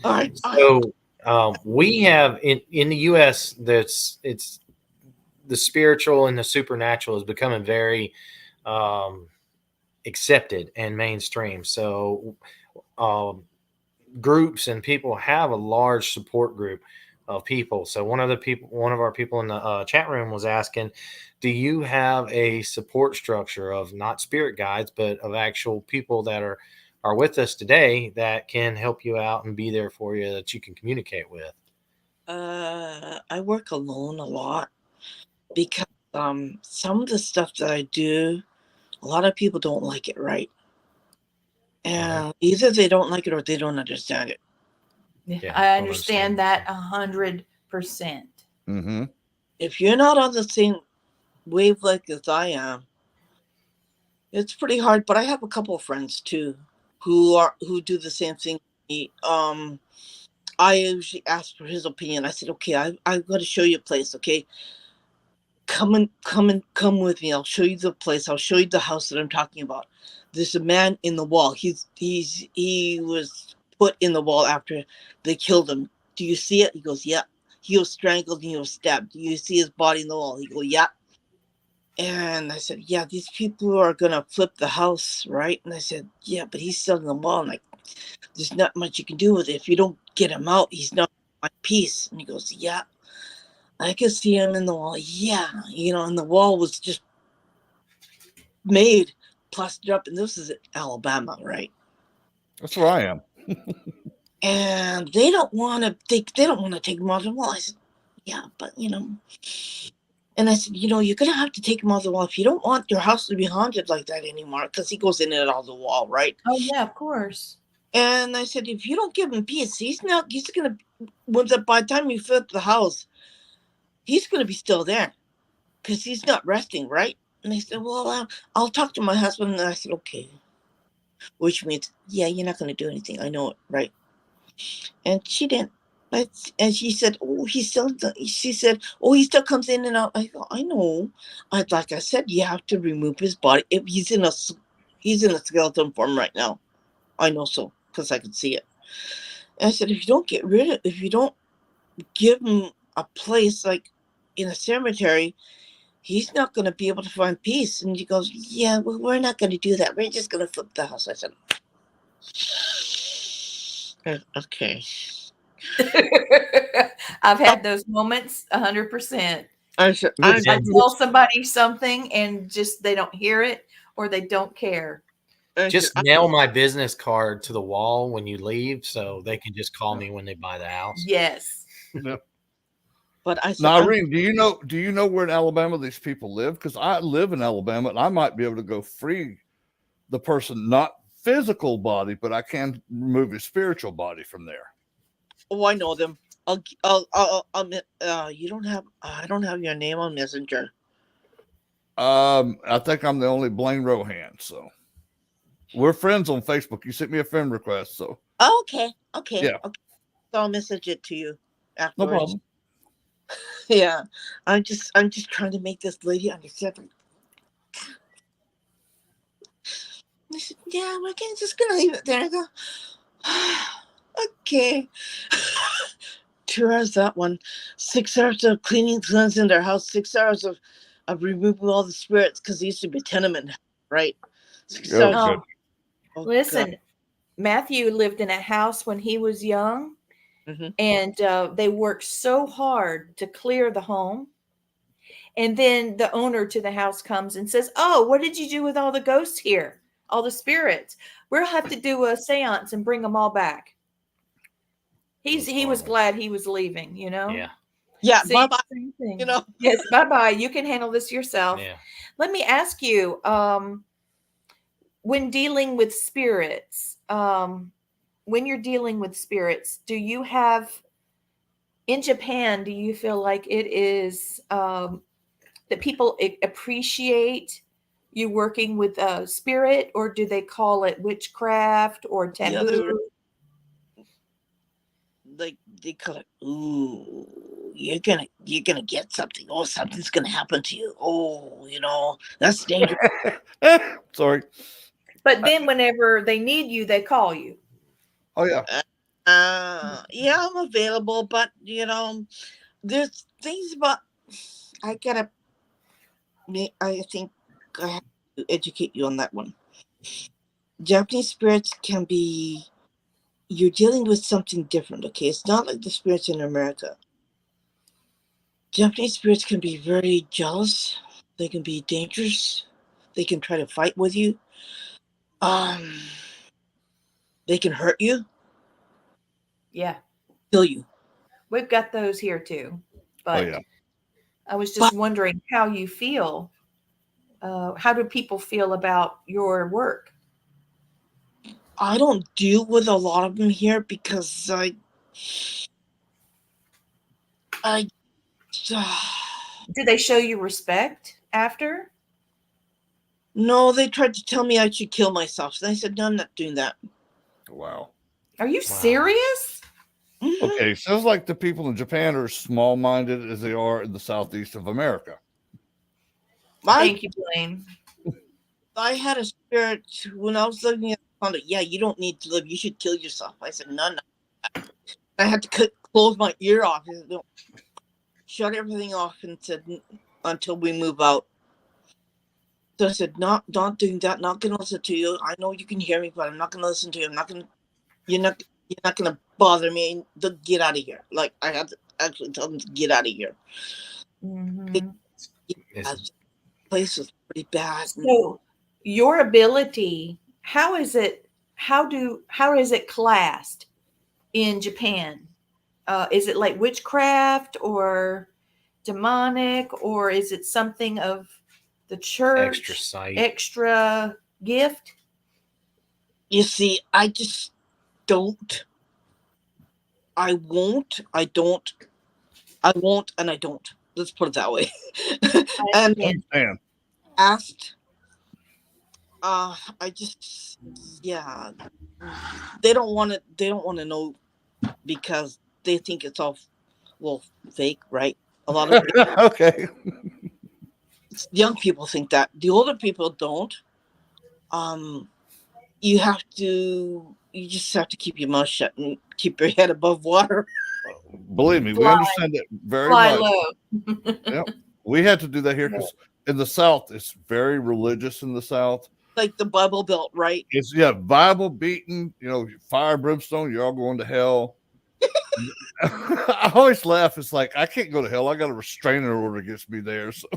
All right. So we have in the U.S. it's the spiritual and the supernatural is becoming very accepted and mainstream. So groups and people have a large support group of people. So one of our people in the chat room was asking, do you have a support structure of not spirit guides, but of actual people that are with us today that can help you out and be there for you, that you can communicate with? I work alone a lot because some of the stuff that I do, a lot of people don't like it, right? And either they don't like it or they don't understand it. Yeah, I don't understand that 100%. Mm-hmm. If you're not on the same wavelength as I am, it's pretty hard. But I have a couple of friends too who do the same thing. I usually ask for his opinion. I said, okay, I've got to show you a place. Okay, come with me. I'll show you the place. I'll show you the house that I'm talking about. There's a man in the wall. He was put in the wall after they killed him. Do you see it? He goes, yeah. He was strangled and he was stabbed. Do you see his body in the wall? He goes, yeah. And I said, yeah, these people are gonna flip the house, right? And I said, yeah, but he's still in the wall. I'm like, there's not much you can do with it. If you don't get him out, he's not my peace. And he goes, yeah. I could see him in the wall. Yeah, and the wall was just made, plastered up, and this is Alabama, right? That's where I am. And they don't want to take him off the wall. I said, yeah, but and I said, you're gonna have to take him off the wall if you don't want your house to be haunted like that anymore, because he goes in and out of the wall, right? Oh yeah, of course. And I said, if you don't give him peace, he's gonna by the time you flip the house, he's gonna be still there because he's not resting, right? And they said, well, I'll talk to my husband. And I said, okay. Which means, yeah, you're not going to do anything. I know it, right? And she didn't. And she said, oh, she said, oh, he still comes in and out. I go, I know. Like I said, you have to remove his body. If he's in a skeleton form right now. I know so, because I could see it. And I said, if you don't give him a place like in a cemetery, he's not going to be able to find peace. And he goes, yeah, well, we're not going to do that. We're just going to flip the house. I said, okay. I've had those moments 100%. I said, I tell somebody something and just they don't hear it or they don't care. Just nail my business card to the wall when you leave so they can just call me when they buy the house. Yes. Yep. But I said, now, Irene, do you know where in Alabama these people live? Because I live in Alabama and I might be able to go free the person, not physical body, but I can remove his spiritual body from there. Oh, I know them. You don't have. I don't have your name on Messenger. I think I'm the only Blane Rohan, so we're friends on Facebook. You sent me a friend request, so Okay. Yeah. Okay. So I'll message it to you afterwards. No problem. Yeah, I'm just trying to make this lady understand. I said, yeah, we're just gonna leave it there. I go, okay. 2 hours that one, 6 hours of cleaning, cleansing their house, 6 hours of removing all the spirits because it used to be a tenement, right? 6 hours. Good. Oh, Listen, Matthew lived in a house when he was young, and they worked so hard to clear the home. And then the owner to the house comes and says, oh, what did you do with all the ghosts here? All the spirits? We'll have to do a seance and bring them all back. He was glad he was leaving, Yeah, See, bye-bye. same thing. Yes, bye-bye. You can handle this yourself. Yeah. Let me ask you, when dealing with spirits, do you have, in Japan, do you feel like it is that people appreciate you working with a spirit, or do they call it witchcraft or taboo? Like they call it, ooh, you're gonna get something. Oh, something's gonna happen to you. Oh, that's dangerous. Sorry. But then whenever they need you, they call you. Oh yeah. Yeah, I'm available, but there's things about I think I have to educate you on that one. Japanese spirits can be you're dealing with something different, okay? It's not like the spirits in America. Japanese spirits can be very jealous. They can be dangerous. They can try to fight with you. They can hurt you, Yeah. kill you. We've got those here too. But yeah. I was But just wondering how you feel. How do people feel about your work? I don't deal with a lot of them here because I Do they show you respect after? no, they tried to tell me I should kill myself. And I said, no, I'm not doing that. Wow. Are you serious? Mhm. Okay, sounds like the people in Japan are small-minded as they are in the southeast of America. Thank you, Blaine. I had a spirit when I was living in the condo. Yeah, you don't need to live. You should kill yourself. I said, no, no. I had to close my ear off. I said, no. Shut everything off and said, until we move out. So I said, not doing that. Not going to listen to you. I know you can hear me, but I'm not going to listen to you. You're not going to bother me. Get out of here. Like, I had to actually tell them to get out of here. Mm-hmm. That place was pretty bad. So your ability, how is it classed in Japan? Is it like witchcraft or demonic, or is it something of the church? Extra sight. Extra gift? You see, I just don't. I won't. I don't. I won't, and I don't. Let's put it that way. And Man, asked, I just, yeah, they don't want to. They don't want to know because they think it's all, well, fake, right? A lot of okay. young people think that. The older people don't. You have to. You just have to keep your mouth shut and keep your head above water. Believe me, we understand it very Fly much. low. Yep. We had to do that here because in the South, it's very religious in the South. Like the Bible Belt, right? It's Bible beaten, fire and brimstone, you're all going to hell. I always laugh. It's like I can't go to hell. I got a restraining order against me there. So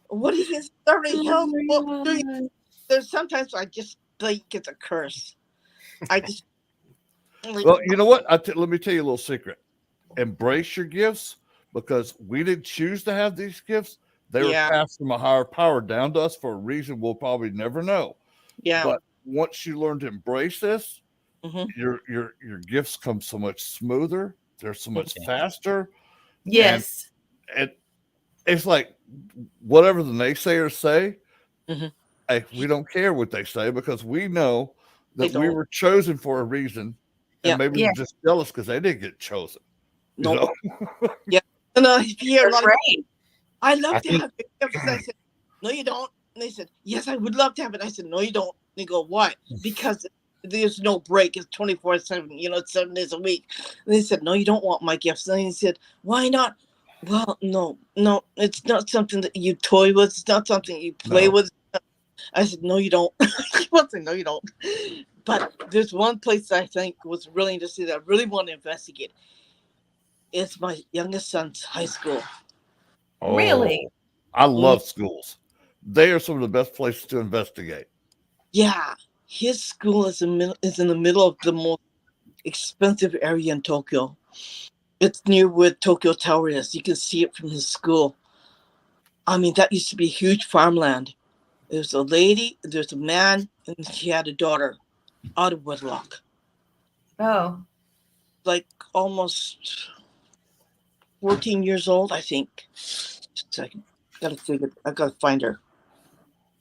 What do you think? Already hell. There's sometimes I just think it's a curse. I just. well, you know what? Let me tell you a little secret. Embrace your gifts because we didn't choose to have these gifts. They were passed from a higher power down to us for a reason we'll probably never know. Yeah. But once you learn to embrace this, your gifts come so much smoother. They're so much faster. Yes. And it's like whatever the naysayers say, hey, we don't care what they say because we know that we were chosen for a reason. And maybe they're just jealous because they didn't get chosen. No. Yeah. And here, That's right. I love to have it. I said, no, you don't. And they said, yes, I would love to have it. I said, no, you don't. They go, why? Because there's no break. It's 24/7. It's 7 days a week. And they said, no, you don't want my gifts. And he said, why not? Well, no, it's not something that you toy with. It's not something you play with. I said, no, you don't. I said, no, you don't. But there's one place I think was really interesting that I really want to investigate. It's my youngest son's high school. Oh, really? I love schools. They are some of the best places to investigate. Yeah. His school is in the middle of the most expensive area in Tokyo. It's near where Tokyo Tower is. You can see it from his school. I mean, that used to be huge farmland. There's a lady, there's a man, and she had a daughter out of wedlock. Oh. Like almost 14 years old, I think. Just a second. I gotta find her.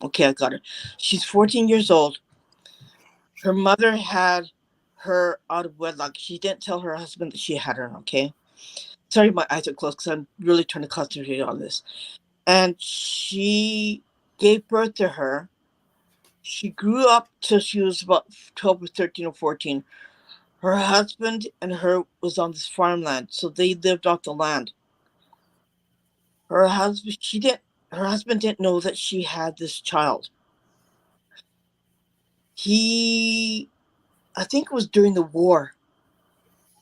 Okay, I got her. She's 14 years old. Her mother had her out of wedlock. She didn't tell her husband that she had her, okay? Sorry, my eyes are closed because I'm really trying to concentrate on this. And she gave birth to her. She grew up till she was about 12 or 13 or 14. Her husband and her was on this farmland, so they lived off the land. Her husband didn't know that she had this child. I think it was during the war.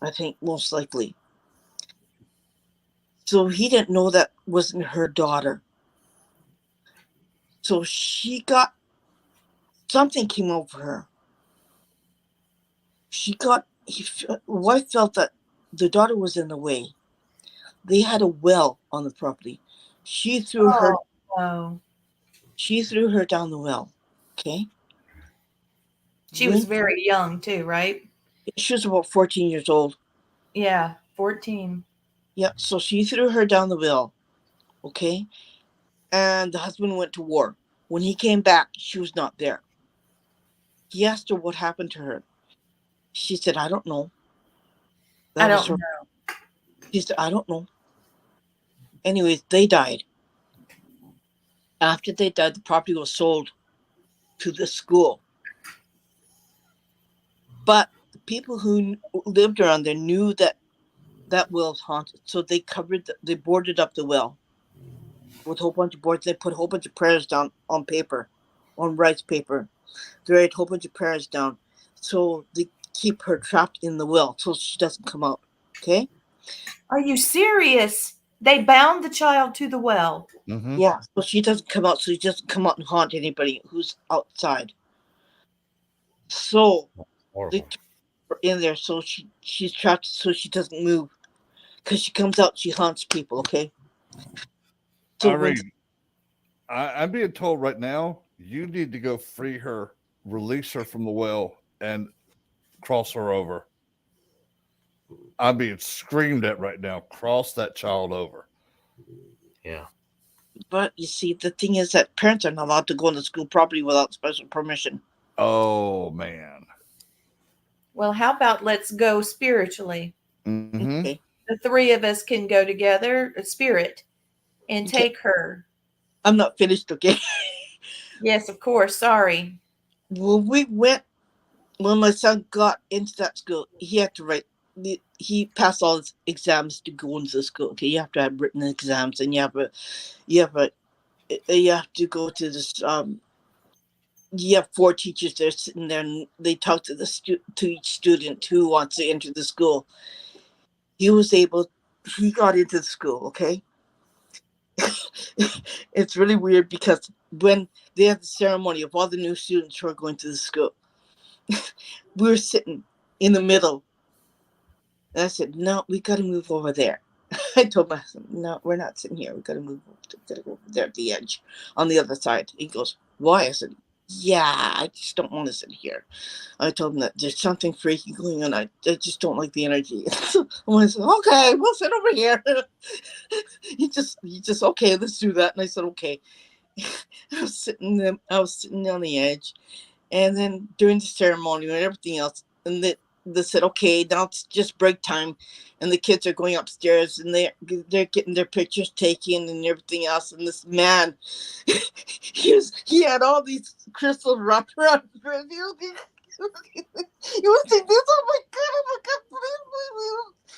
I think most likely. So he didn't know that wasn't her daughter. So something came over her. Wife felt that the daughter was in the way. They had a well on the property. She threw her Oh, down the well. Okay. she was very young too, right? She was about 14 years old. Yeah, 14. Yeah. So she threw her down the well. Okay. And the husband went to war. When he came back, she was not there. He asked her what happened to her. She said, I don't know. I That was don't her. know. She said, I don't know. Anyways, they died. After they died, the property was sold to the school. But the people who lived around there knew that well was haunted. So they boarded up the well with a whole bunch of boards. They put a whole bunch of prayers down on paper, on rice paper. They write a whole bunch of prayers down. So they keep her trapped in the well so she doesn't come out. Okay? Are you serious? They bound the child to the well. Mm-hmm. Yeah. So she doesn't come out. So she doesn't come out and haunt anybody who's outside. So they keep her in there so she's trapped so she doesn't move. Because she comes out, she haunts people, okay? So Irene, I'm being told right now you need to go free her, release her from the well, and cross her over. I'm being screamed at right now. Cross that child over. Yeah. but you see, the thing is that parents are not allowed to go on the school property without special permission. Oh man. Well, how about let's go spiritually? Mm-hmm. Okay. The three of us can go together, a spirit, and Okay. take her. I'm not finished, okay? Yes, of course. Sorry. When my son got into that school, he had to write, he passed all his exams to go into the school. Okay, you have to have written exams, and you have to go to this, you have 4 teachers there sitting there, and they talk to each student who wants to enter the school. He got into the school, okay? It's really weird because when they had the ceremony of all the new students who are going to the school, we were sitting in the middle. And I said, no, we got to move over there. I told my husband, no, we're not sitting here. We got to go over there at the edge on the other side. He goes, why? I said, yeah, I just don't want to sit here. I told him that there's something freaky going on. I just don't like the energy. I said, okay, we'll sit over here. he just okay, let's do that. And I said, okay. I was sitting on the edge, and then during the ceremony and everything else, and they said, okay, now it's just break time, and the kids are going upstairs, and they're getting their pictures taken and everything else. And this man, he had all these crystals wrapped around him. He was thinking, oh my god,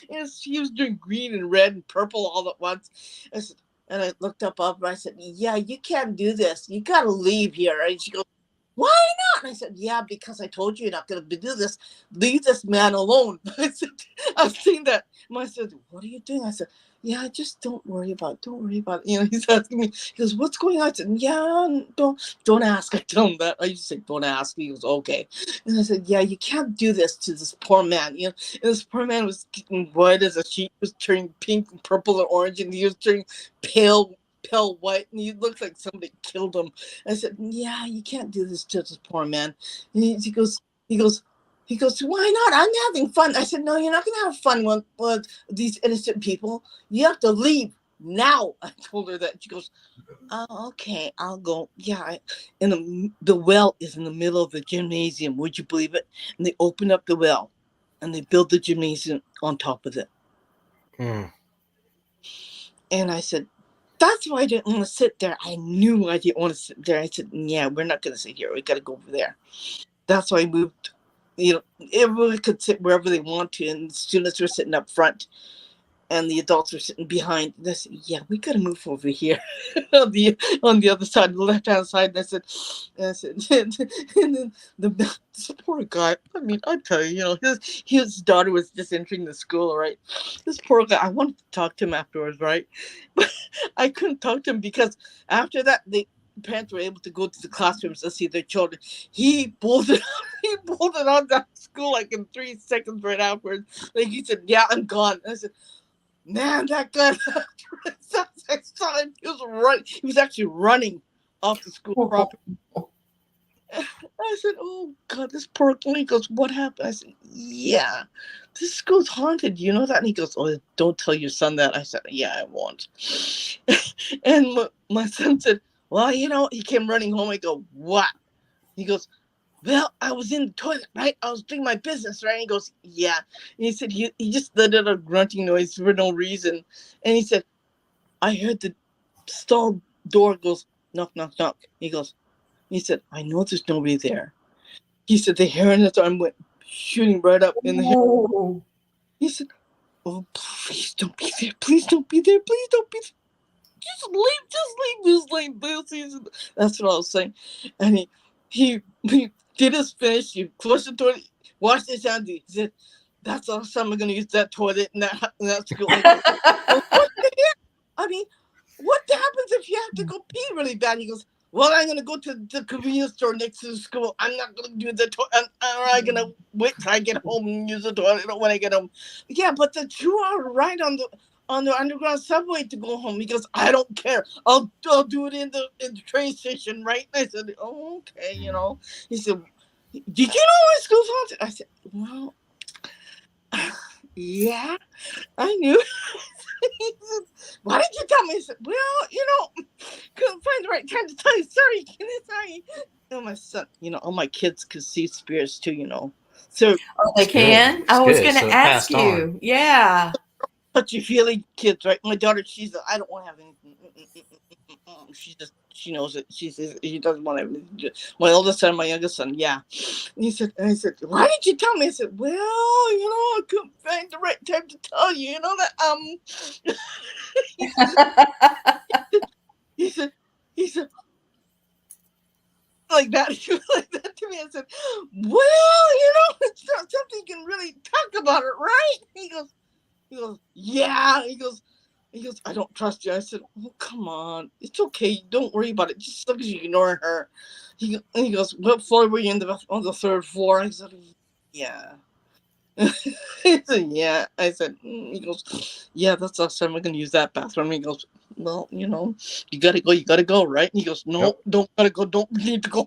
please. He was doing green and red and purple all at once. And I looked up and I said, yeah, you can't do this. You got to leave here. And she goes, why not? And I said, yeah, because I told you you're not going to do this. Leave this man alone. I was saying that. And I said, what are you doing? I said, yeah, just don't worry about it. Don't worry about it. You know, he's asking me, he goes, what's going on? I said, yeah, don't ask. I tell him that. I used to say, don't ask. He goes, okay. And I said, yeah, you can't do this to this poor man. You know, and this poor man was getting white as a sheet. He was turning pink and purple and orange, and he was turning pale white, and he looked like somebody killed him. I said, yeah, you can't do this to this poor man. And he goes, why not? I'm having fun. I said, no, you're not going to have fun with these innocent people. You have to leave now. I told her that. She goes, oh, okay, I'll go. Yeah. And the well is in the middle of the gymnasium. Would you believe it? And they opened up the well, and they built the gymnasium on top of it. And I said, that's why I didn't want to sit there. I knew I didn't want to sit there. I said, yeah, we're not going to sit here. We got to go over there. That's why I moved. You know, everybody could sit wherever they want to, and the students were sitting up front. and the adults are sitting behind. And I said, "Yeah, we gotta move over here on the other side, the left hand side." And I said, and then this poor guy. I mean, I tell you, his daughter was just entering the school, right? This poor guy. I wanted to talk to him afterwards, right? But I couldn't talk to him because after that, the parents were able to go to the classrooms and see their children. He bolted out that school like in 3 seconds right afterwards. Like he said, "Yeah, I'm gone." And I said, "Man, that guy!" I saw him. He was running. He was actually running off the school property. I said, "Oh God, this poor guy." He goes, "What happened?" I said, "Yeah, this school's haunted. You know that?" And he goes, "Oh, don't tell your son that." I said, "Yeah, I won't." And my son said, "Well, he came running home." I go, "What?" He goes, "Well, I was in the toilet, right? I was doing my business, right?" And he goes, "Yeah." And he said he just let out a grunting noise for no reason. And he said, "I heard the stall door goes knock, knock, knock." He said, "I know there's nobody there." He said the hair on his arm went shooting right up in the hair. Oh. He said, "Oh, please don't be there. Please don't be there. Please don't be there. Just leave. That's what I was saying. And he did his finish. He flushed the toilet, washed his hands. He said, "That's all I'm going to use that toilet and that's good." I go, "Well, what the heck? I mean, what happens if you have to go pee really bad?" He goes, "Well, I'm going to go to the convenience store next to the school. I'm not going to do the toilet. I'm going to wait till I get home and use the toilet when I get home." "Yeah, but the 2-hour ride on the underground subway to go home." He goes, "I don't care. I'll do it in the train station, right?" And I said, "Oh, okay, He said, "Did you know my school's haunted?" I said, "Well, yeah, I knew." He said, "Why did you tell me?" I said, "Well, couldn't find the right time to tell you. Sorry. My son, all my kids could see spirits too. So Oh, they can. I was going to ask you. Yeah. touchy-feely kids, right? My daughter, I don't want to have anything. She knows it. She says she doesn't want to have anything. My oldest son, my youngest son, yeah. And I said, "Why did you tell me?" I said, "Well, I couldn't find the right time to tell you. That he said like that, like that to me. I said, "Well, it's not something you can really talk about it, right?" He goes, "Yeah." He goes, "I don't trust you." I said, "Oh, come on. It's okay. Don't worry about it. Just as long as you ignore her." He goes, "What floor were you on the 3rd floor?" I said, "Yeah." He said, "Yeah." I said, He goes, "Yeah, that's awesome. I'm going to use that bathroom." He goes, "Well, you got to go, right?" And he goes, "No, Yep. don't got to go. Don't need to go."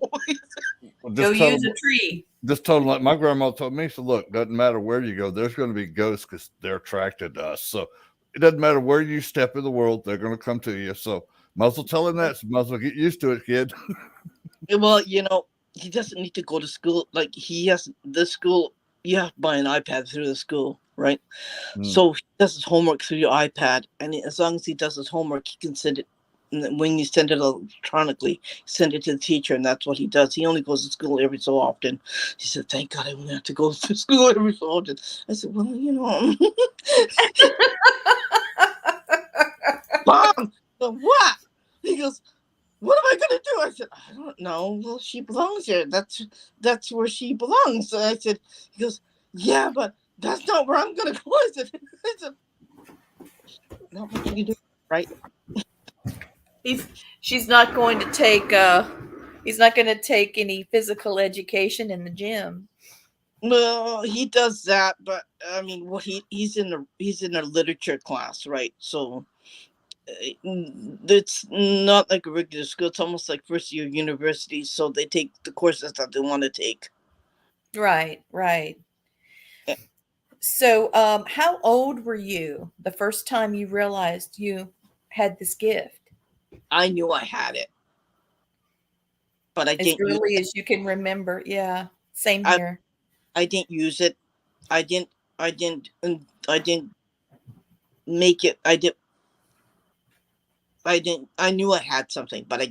Go use a tree. Just told them, like my grandma told me, so look, doesn't matter where you go, there's going to be ghosts because they're attracted to us. So it doesn't matter where you step in the world, they're going to come to you. So might as well tell him that. So might as well get used to it, kid. Well, he doesn't need to go to school. Like he has the school. You have to buy an iPad through the school, right? So he does his homework through your iPad, and as long as he does his homework, he can send it. And when you send it electronically, send it to the teacher, and that's what he does. He only goes to school every so often. He said, "Thank God I won't have to go to school every so often." I said, "Well, Mom, what?" He goes, "What am I going to do?" I said, "I don't know." "Well, she belongs here. That's where she belongs." So I said, he goes, "Yeah, but that's not where I'm going to go." I said, "Not what you can do, right?" She's not going to take he's not going to take any physical education in the gym. Well, he does that, but I mean, he's in a literature class, right? So it's not like a regular school. It's almost like first year university. So they take the courses that they want to take. Right. Yeah. So, how old were you the first time you realized you had this gift? I knew I had it, but I As didn't use early it. as you can remember. Yeah. Same I, here. I didn't use it. I didn't make it. I knew I had something, but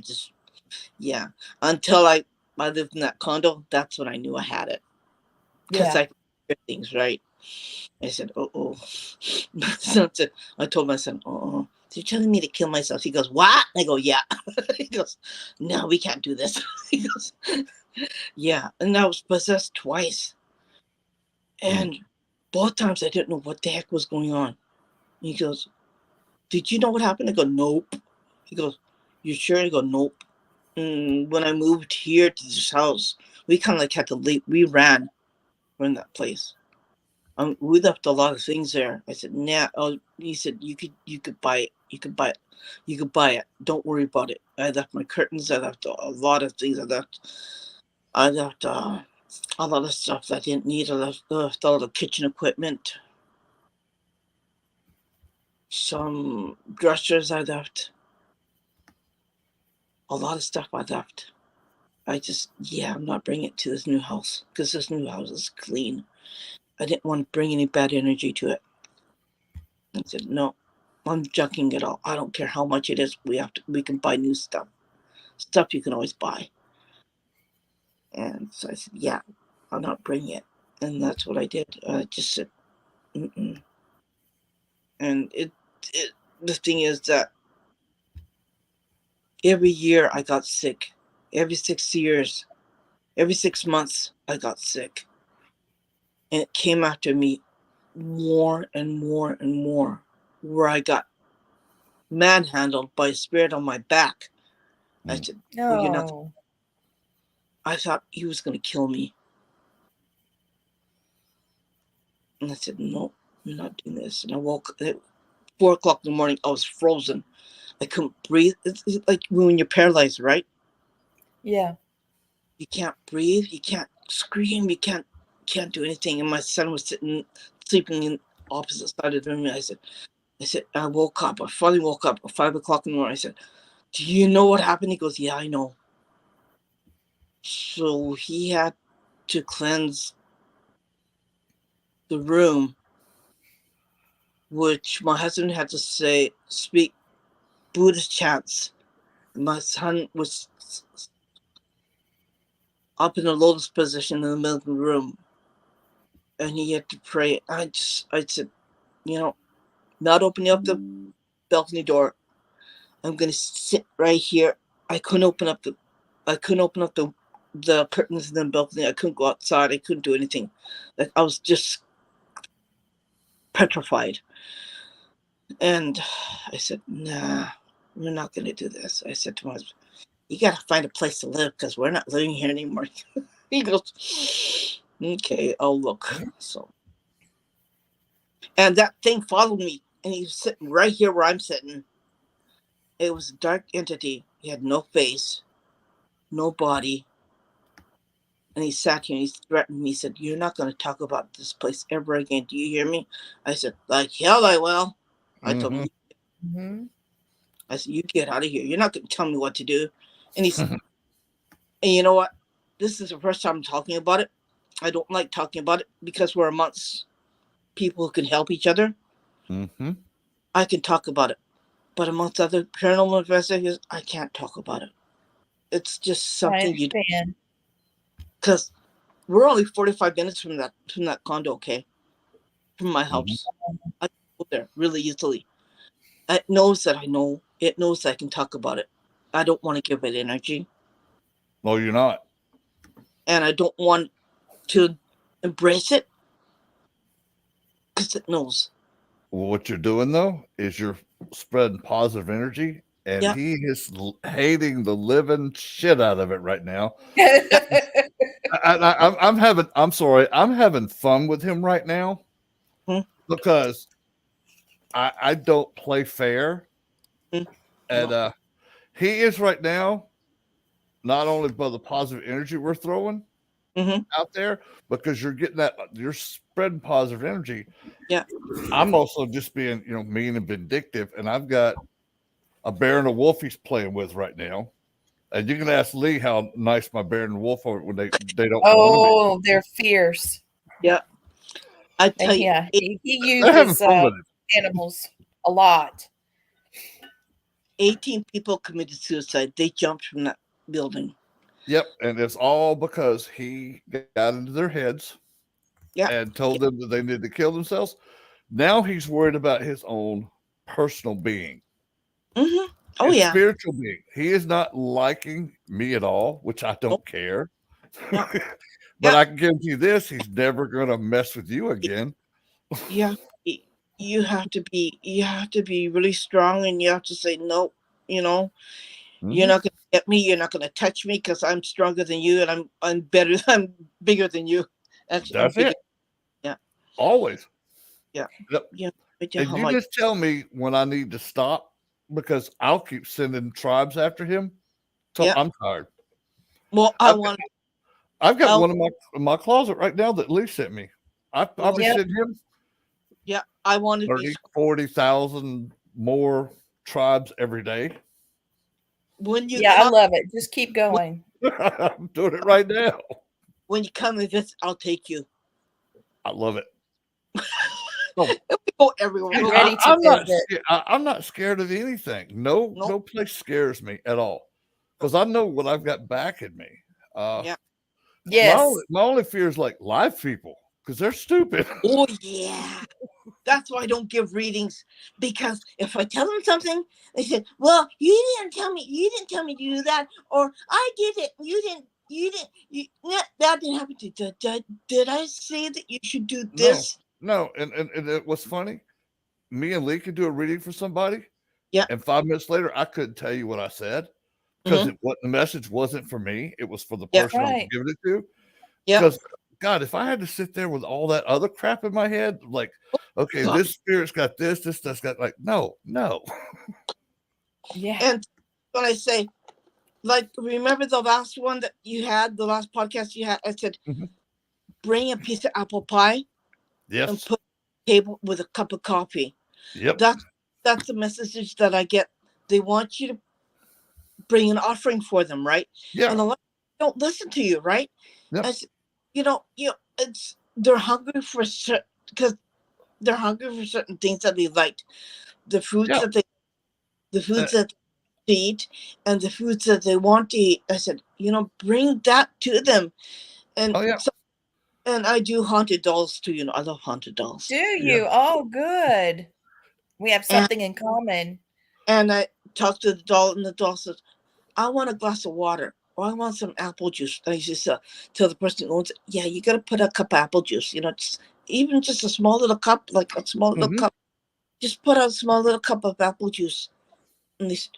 yeah. Until I lived in that condo, that's when I knew I had it. Because Yeah. I hear things, right? I said, oh. I told my son, oh, you're telling me to kill myself. He goes, what? I go, yeah. He goes, no, we can't do this. He goes, yeah. And I was possessed twice. And both times I didn't know what the heck was going on. He goes, did you know what happened? I go, nope. He goes, you sure? I go, nope. When I moved here to this house, we kind of like had to leave. We ran from that place. We left a lot of things there. I said, nah. Oh, he said, you could buy it. You could buy it. You could buy it. Don't worry about it. I left my curtains. I left a lot of things. I left a lot of stuff that I didn't need. I left all the kitchen equipment. Some dressers I left. A lot of stuff I left. I'm not bringing it to this new house because this new house is clean. I didn't want to bring any bad energy to it. I said, no, I'm junking it all. I don't care how much it is. We can buy new stuff. Stuff you can always buy. And so I said, yeah, I'm not bringing it. And that's what I did. I just said, mm-mm. And the thing is that every year I got sick. Every 6 years, every 6 months, I got sick. And it came after me more and more and more, where I got manhandled by a spirit on my back. I said, No. you're not. I thought he was going to kill me. And I said, no, I'm not doing this. And I woke at 4 o'clock in the morning. I was frozen. I couldn't breathe. It's like when you're paralyzed, right? Yeah. You can't breathe. You can't scream. You can't do anything. And my son was sleeping in opposite side of the room. I said, I woke up. I finally woke up at 5 o'clock in the morning. I said, do you know what happened? He goes, yeah, I know. So he had to cleanse the room, which my husband had to speak Buddhist chants. My son was up in a lotus position in the middle of the room, and he had to pray. I said, not opening up the balcony door. I'm gonna sit right here. I couldn't open up the curtains in the balcony. I couldn't go outside. I couldn't do anything. Like I was just petrified. And I said, nah, we're not gonna do this. I said to my husband, you gotta find a place to live because we're not living here anymore. He goes, okay, I'll look. So, and that thing followed me, and he was sitting right here where I'm sitting. It was a dark entity. He had no face, no body. And he sat here and he threatened me. He said, you're not going to talk about this place ever again. Do you hear me? I said, like hell I will. I told him, I said, you get out of here. You're not going to tell me what to do. And he said, and you know what? This is the first time I'm talking about it. I don't like talking about it because we're amongst people who can help each other. I can talk about it. But amongst other paranormal investigators, I can't talk about it. It's just something you don't. Because we're only 45 minutes from that condo, okay? From my house. I can go there really easily. It knows that I know. It knows that I can talk about it. I don't want to give it energy. No, you're not. And I don't want to embrace it because it knows. Well, what you're doing, though, is you're spreading positive energy, and he is hating the living shit out of it right now. I'm having fun with him right now because I don't play fair. And he is right now, not only by the positive energy we're throwing out there, because you're spreading positive energy. Yeah. I'm also just being, mean and vindictive, and I've got a bear and a wolf he's playing with right now. And you can ask Lee how nice my bear and wolf are when they don't want to be. They're fierce. Yeah. I tell you. Yeah, he uses animals a lot. 18 people committed suicide. They jumped from that building. Yep, and it's all because he got into their heads. Yeah. and told them that they needed to kill themselves. Now he's worried about his own personal being, Mm-hmm. Oh his yeah. spiritual being. He is not liking me at all, which I Oh, don't care. yeah. But Yeah. I can guarantee you this: he's never going to mess with you again. Yeah. You have to be really strong, and you have to say no. You know, you're Mhm. not gonna get me. You're not gonna touch me because I'm stronger than you, and I'm better. I'm bigger than you. I'm That's bigger. it. Yeah. Always. Yeah. Yep. Yeah. But yeah, And how you much? just tell me when I need to stop because I'll keep sending tribes after him till Yeah. I'm tired. Well, I I've, want. I've got I one in my closet right now that Lee sent me. I'll well, be Yep. sending him yeah. I want to be 40,000 more tribes every day. when you Yeah, I come. love it. Just keep going. I'm doing it right now. When you come and visit, I'll take you. I love it. Oh, We go everywhere. I'm We'll go. ready to visit. I'm not scared of anything. No, Nope. no place scares me at all because I know what I've got back in me. Yeah. Yes. My only fear is like live people because they're stupid. Oh yeah. That's why I don't give readings, because if I tell them something, they said, "Well, you didn't tell me. You didn't tell me to do that, or I did it. You didn't. You didn't. That didn't happen to you. Did I say that you should do No, this?" no. And it was funny. Me and Lee could do a reading for somebody, Yeah. and 5 minutes later, I couldn't tell you what I said because Mm-hmm. it what the message wasn't for me. It was for the Yeah. person I was Right. giving it to. Yeah. Because God, if I had to sit there with all that other crap in my head, like, okay, God. this spirit's got this, that's got like, no. Yeah. And when I say, like, remember the last one that you had, the last podcast you had, I said, Mhm. bring a piece of apple pie and Yes. put on the table with a cup of coffee. Yep. That's the message that I get. They want you to bring an offering for them, right? And Yeah. a lot don't listen to you, right? Yep. As it's they're hungry for certain, because they're hungry for certain things that they like, the foods Yeah. that the Uh, foods that they eat, and the foods that they want to eat. I said, bring that to them, and oh yeah. so, and I do haunted dolls too. I love haunted dolls, Do Yeah. you? Oh, good. We have and something in common. I talked to the doll, and the doll says, I want a glass of water, or I want some apple juice. I just tell the person who owns it, yeah, you got to put a cup of apple juice. Even just a small little cup, like a small little Mhm. cup. Just put a small little cup of apple juice. And they said,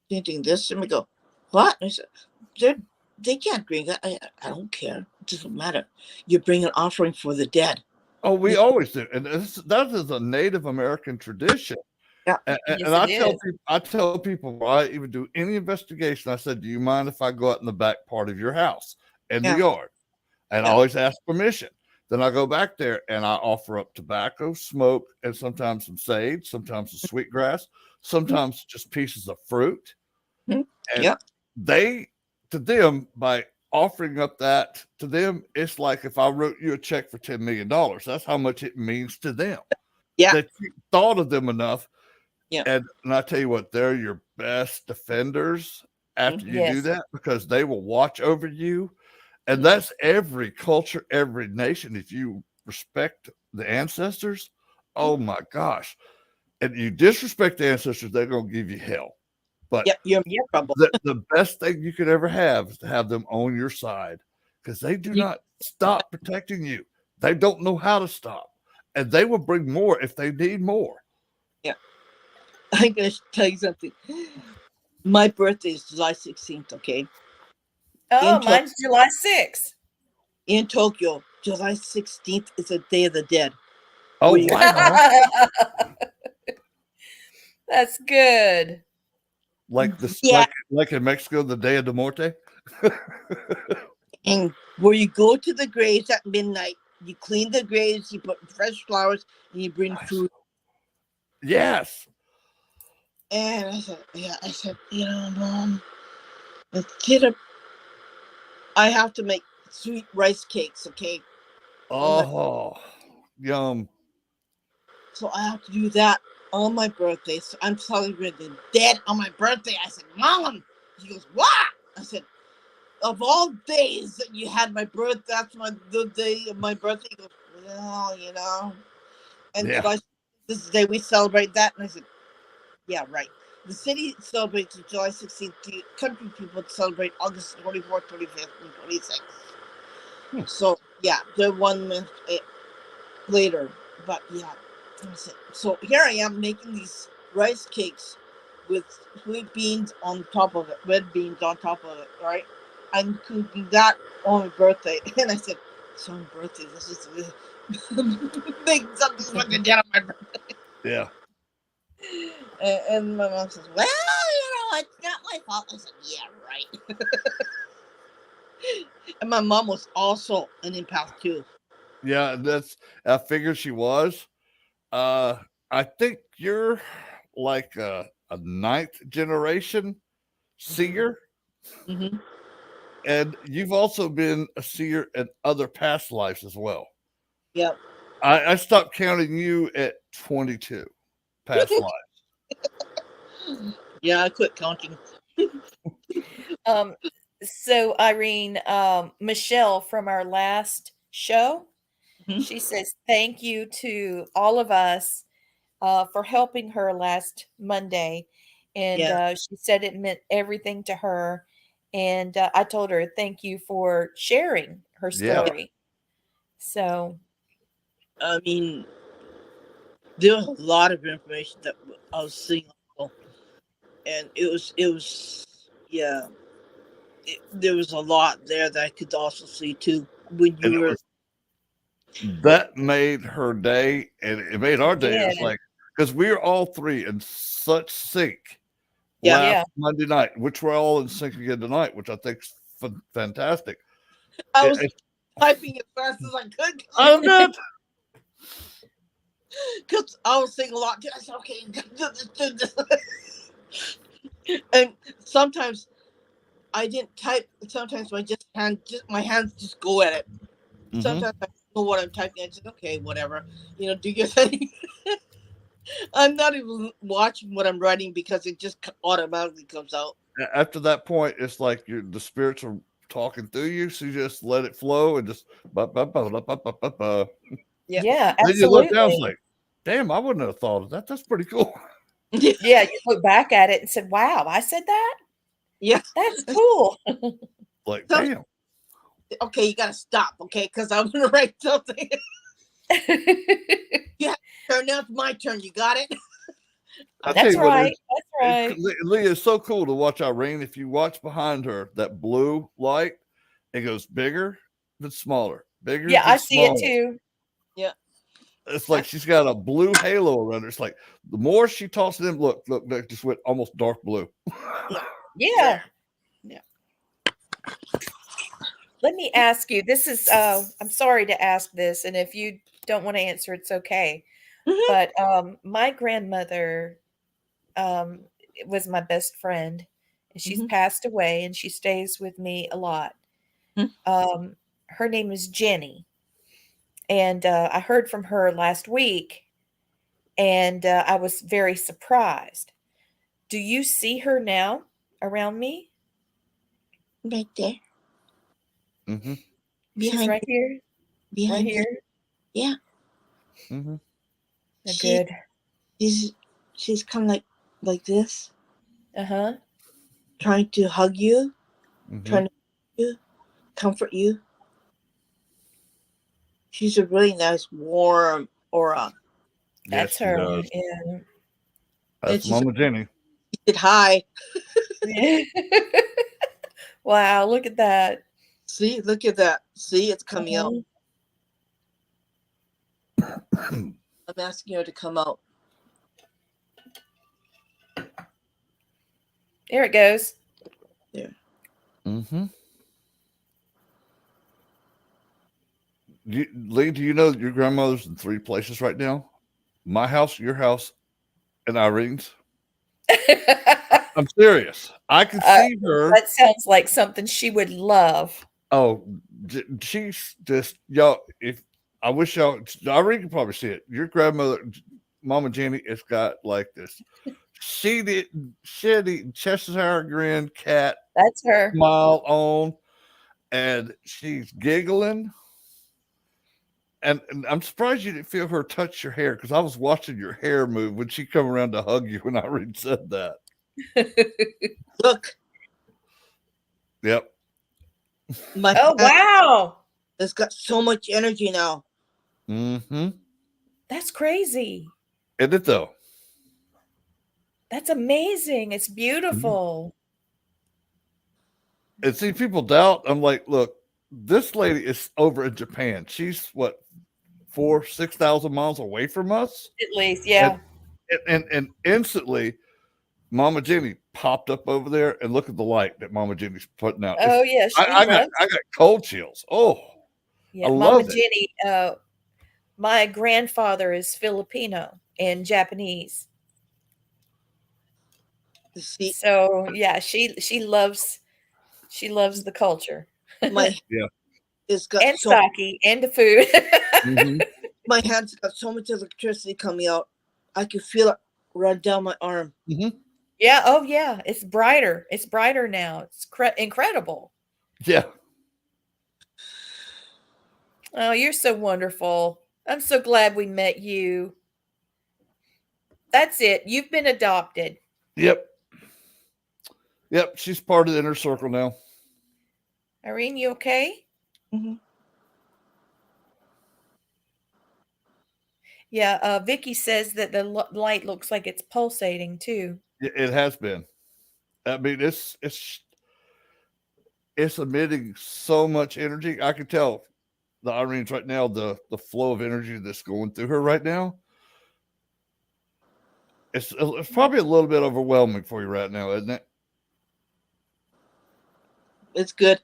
thinking this, and we go, what? And I said, they can't drink it. I don't care. It doesn't matter. You bring an offering for the dead. Oh, we always do, and that is a Native American tradition. Yeah. And Yes, it is. I tell people before I even do any investigation, I said, "Do you mind if I go out in the back part of your house in the Yeah. yard?" And I Yeah. always ask permission. Then I go back there and I offer up tobacco, smoke, and sometimes some sage, sometimes some sweetgrass, sometimes just pieces of fruit. Mhm. And Yeah. to them, by offering up that to them, it's like if I wrote you a check for $10 million. That's how much it means to them. Yeah. That you thought of them enough. Yeah. And I tell you what, they're your best defenders after you do Yes. that because they will watch over you. And Mhm. that's every culture, every nation. If you respect the ancestors, oh my gosh. And you disrespect the ancestors, they're going to give you hell. But Yeah. You're in Yep. trouble. the best thing you could ever have is to have them on your side because they do You- not stop protecting you. They don't know how to stop. And they will bring more if they need more. Yeah. I'm going to tell you something. My birthday is July 16th, okay? Oh, In, mine's July 6th. in Tokyo, July 16th is the Day of the Dead. Oh, Where you- right on. That's good. Like this, Yeah. like in Mexico, the Day of the Muerte. And where you go to the graves at midnight, you clean the graves, you put fresh flowers, and you bring food. Yes. And I said, Mom, I have to make sweet rice cakes, okay? Oh, yum. So I have to do that on my birthday. So I'm celebrating the dead on my birthday. I said, Mom. She goes, what? I said, of all days that you had my birth, that's the day of my birthday. He goes, well, you know, and Yeah. July, this is the day we celebrate that. And I said, yeah, right. The city celebrates July 16th. The country people celebrate August 24th, 25th, and 26th. So, yeah, they're 1 month later. But, yeah. So here I am making these rice cakes with sweet beans on top of it, red beans on top of it, right? I'm cooking that on my birthday. And I said, so on birthday, this is make something fucking down on my birthday. Yeah. And my mom says, well, you know, it's not my fault. I said, yeah, right. And my mom was also an empath too. Yeah, I figured she was. I think you're like a ninth generation seer, Mm-hmm. and you've also been a seer in other past lives as well. Yep. I stopped counting you at 22 past lives. Yeah, I quit counting. So Irene, Michelle from our last show, Mhm. she says thank you to all of us for helping her last Monday, and Yeah. she said it meant everything to her. And I told her thank you for sharing her Yeah. story. So I mean, there was a lot of information that I was seeing, and it was, yeah. There was a lot there that I could also see too when And you were. that made her day, and it made our day. It was yeah, like, because we were all three in such sync Yeah. last yeah. Monday night, which we're all in sync again tonight, which I think is fantastic. I It- was it- typing as fast as I could oh, good. because I was seeing a lot. I said, okay, and sometimes I didn't type. Sometimes my hands just go at it. Mhm. Sometimes I don't know what I'm typing. I just okay, whatever. You know, do your thing. I'm not even watching what I'm writing because it just automatically comes out. After that point, it's like the spirits are talking through you, so you just let it flow and just Yeah. Yeah, then you look down, it's absolutely. like, damn, I wouldn't have thought of that. That's pretty cool. Yeah, you look back at it and said, "Wow, I said that. Yeah. That's cool." Like, So- damn. Okay, you gotta stop. Okay, because I'm gonna write something. Turn, now it's my turn. You got it. I tell That's you what, right. That's right. Leah, it's so cool to watch Irene. If you watch behind her, that blue light, it goes bigger then smaller, bigger Yeah, then I see it smaller. too. Yeah. It's like she's got a blue halo around her. It's like the more she talks to them, look, that just went almost dark blue. Yeah. Yeah. Let me ask you. This is I'm sorry to ask this, and if you don't want to answer, it's okay. Mhm. But my grandmother was my best friend, and she's Mhm. passed away, and she stays with me a lot. Her name is Jenny, and I heard from her last week, and I was very surprised. Do you see her now around me? Right there, Mm-hmm. She's behind, right here, right behind you. here. Yeah. Mm-hmm. She- Good. She's kind of like this, Uh-huh. trying to hug you, Mm-hmm. trying to comfort you. She's a really nice, warm aura. That's Yes, she her. does. Yeah. That's she's- Mama Jenny. She said hi. Wow, look at that. See, look at that. See, it's coming out. Uh-huh. I'm asking her to come out. There it goes. Mm-hmm. Lee, do you know that your grandmother's in 3 places right now? My house, your house, and Irene's. I'm serious. I can see her. That sounds like something she would love. Oh, she's just y'all. If I wish y'all, Irene could probably see it. Your grandmother, Mama Jenny, has got like this shitty Cheshire grin cat That's her. smile on. and she's giggling. And I'm surprised you didn't feel her touch your hair, because I was watching your hair move when she come around to hug you when Irene said that. Look, Yep. my Oh, hand wow. has got so much energy now. Mm-hmm. That's crazy. Isn't it though? That's amazing. It's beautiful. And see, people doubt. I'm like, look, this lady is over in Japan. She's what, 6,000 miles away from us, At least, yeah. and instantly, Mama Jenny popped up over there, and look at the light that Mama Jenny's putting out. Oh, yeah. She I got loves. cold chills. Oh, Yeah, I Mama love it. Jenny. My grandfather is Filipino and Japanese. See, So yeah, she loves the culture. my Yeah. it's got And so sake and the food. Mm-hmm. my hand's got so much electricity coming out. I can feel it run down my arm. Mm-hmm. Yeah, oh yeah, it's brighter. It's brighter now. It's incredible. Yeah. Oh, you're so wonderful. I'm so glad we met you. That's it. You've been adopted. Yep. Yep. She's part of the inner circle now. Irene, you okay? Mhm. Yeah, Vicky says that the light looks like it's pulsating too. It has been. I mean, it's emitting so much energy. I can tell the Irene's right now, the flow of energy that's going through her right now. It's probably a little bit overwhelming for you right now, isn't it? It's good.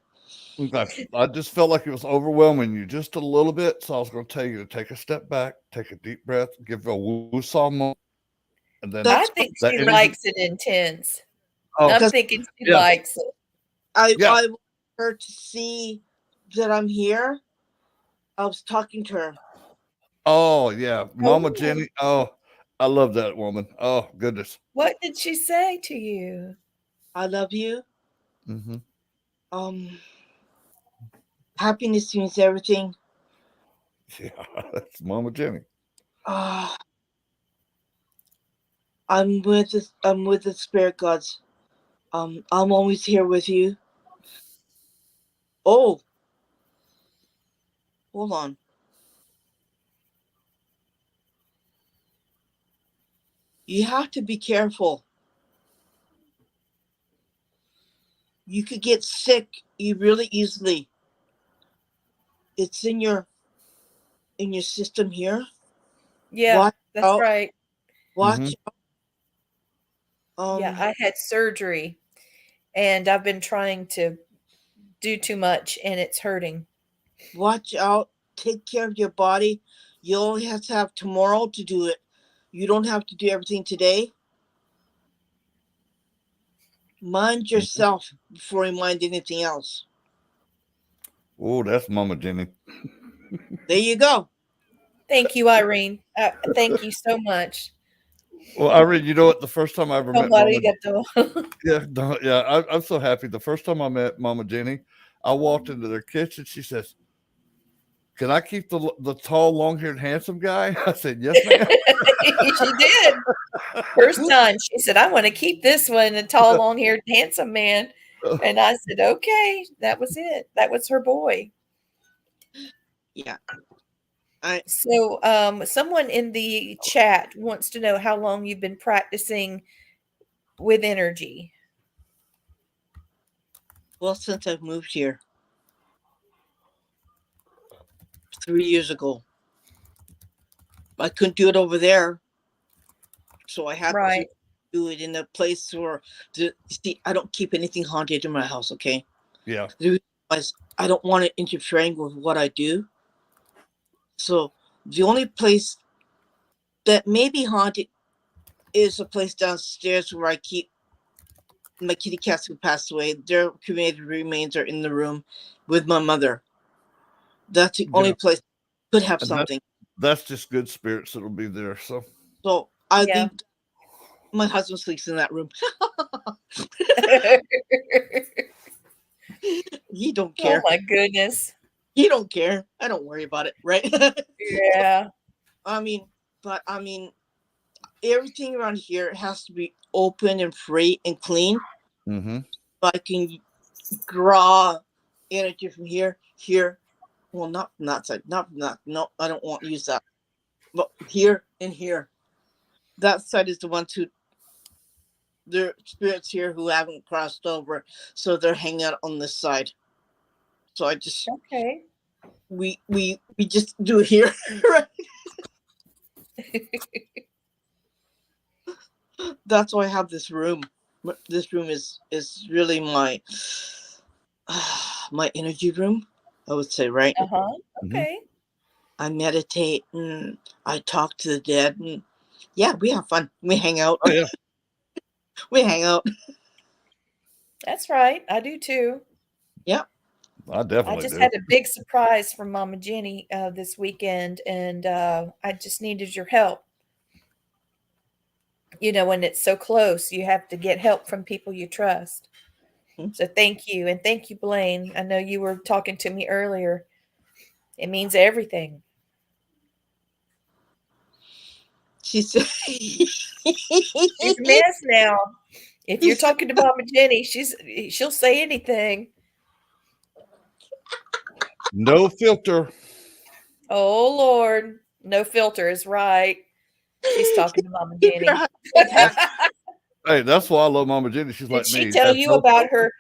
Okay. I just felt like it was overwhelming you just a little bit, so I was going to tell you to take a step back, take a deep breath, give a woo-saw moment, and then I That's think that she energy. likes it intense. Oh, I'm because thinking she yeah. likes it. I Yeah. want her to see that I'm here. I was talking to her. Oh, yeah. Mama Oh. Jenny. Oh, I love that woman. Oh, goodness. What did she say to you? I love you. Mm-hmm. Happiness means everything. Yeah, that's Mama Jenny. Ah, I'm with the spirit gods. I'm always here with you. Oh, hold on. You have to be careful. You could get sick really easily. It's in your system here. Yeah, Watch that's out. right. Watch out. Yeah, I had surgery and I've been trying to do too much and it's hurting. Watch out. Take care of your body. You only have to have tomorrow to do it. You don't have to do everything today. Mind yourself before you mind anything else. Oh, that's Mama Jenny. There you go. Thank you, Irene. Thank you so much. Well, Irene, you know what? The first time I ever met Mama, Arigato. I'm so happy. The first time I met Mama Jenny, I walked into their kitchen. She says, "Can I keep the tall, long-haired, handsome guy?" I said, "Yes, ma'am." She did. First time she said, I want to keep this one, a tall, long-haired, handsome man. And I said, okay, that was it. That was her boy. Yeah. So someone in the chat wants to know how long you've been practicing with energy. Well, since I've moved here 3 years ago. I couldn't do it over there. So I had to do it in a place where, see, I don't keep anything haunted in my house, okay? Yeah. I don't want it interfering with what I do. So the only place that may be haunted is a place downstairs where I keep my kitty cats who passed away. Their cremated remains are in the room with my mother. That's the only place could have And something. That's just good spirits that'll be there. So I leave. My husband sleeps in that room. He don't Oh care. my goodness. He don't care. I don't worry about it, right? Yeah. I mean, but I mean, everything around here has to be open and free and clean. Mm-hmm. So I can draw energy from here. Well, not from that side. Not from that. No, I don't want to use that. But here and here. That side is the ones who, their spirits here who haven't crossed over, so they're hanging out on this side. So I just Okay. we just do it here, right? That's why I have this room. This room is really my my energy room, I would say, right? Uh-huh. Mm-hmm. Okay. I meditate and I talk to the dead, and yeah, we have fun. We hang out. Oh yeah. We hang out. That's right. I do too. Yeah. I I definitely just do. had a big surprise from Mama Jenny this weekend, and I just needed your help. You know, when it's so close, you have to get help from people you trust. Mhm. So thank you. And thank you, Blaine. I know you were talking to me earlier. It means everything. She said She's a mess now. If you're talking to Mama Jenny, she'll say anything. No filter. Oh Lord, no filter is right. She's talking to Mama keep your Jenny. heart intact. Hey, that's why I love Mama Jenny. She's Did like she me. tell Has you no about filter. her?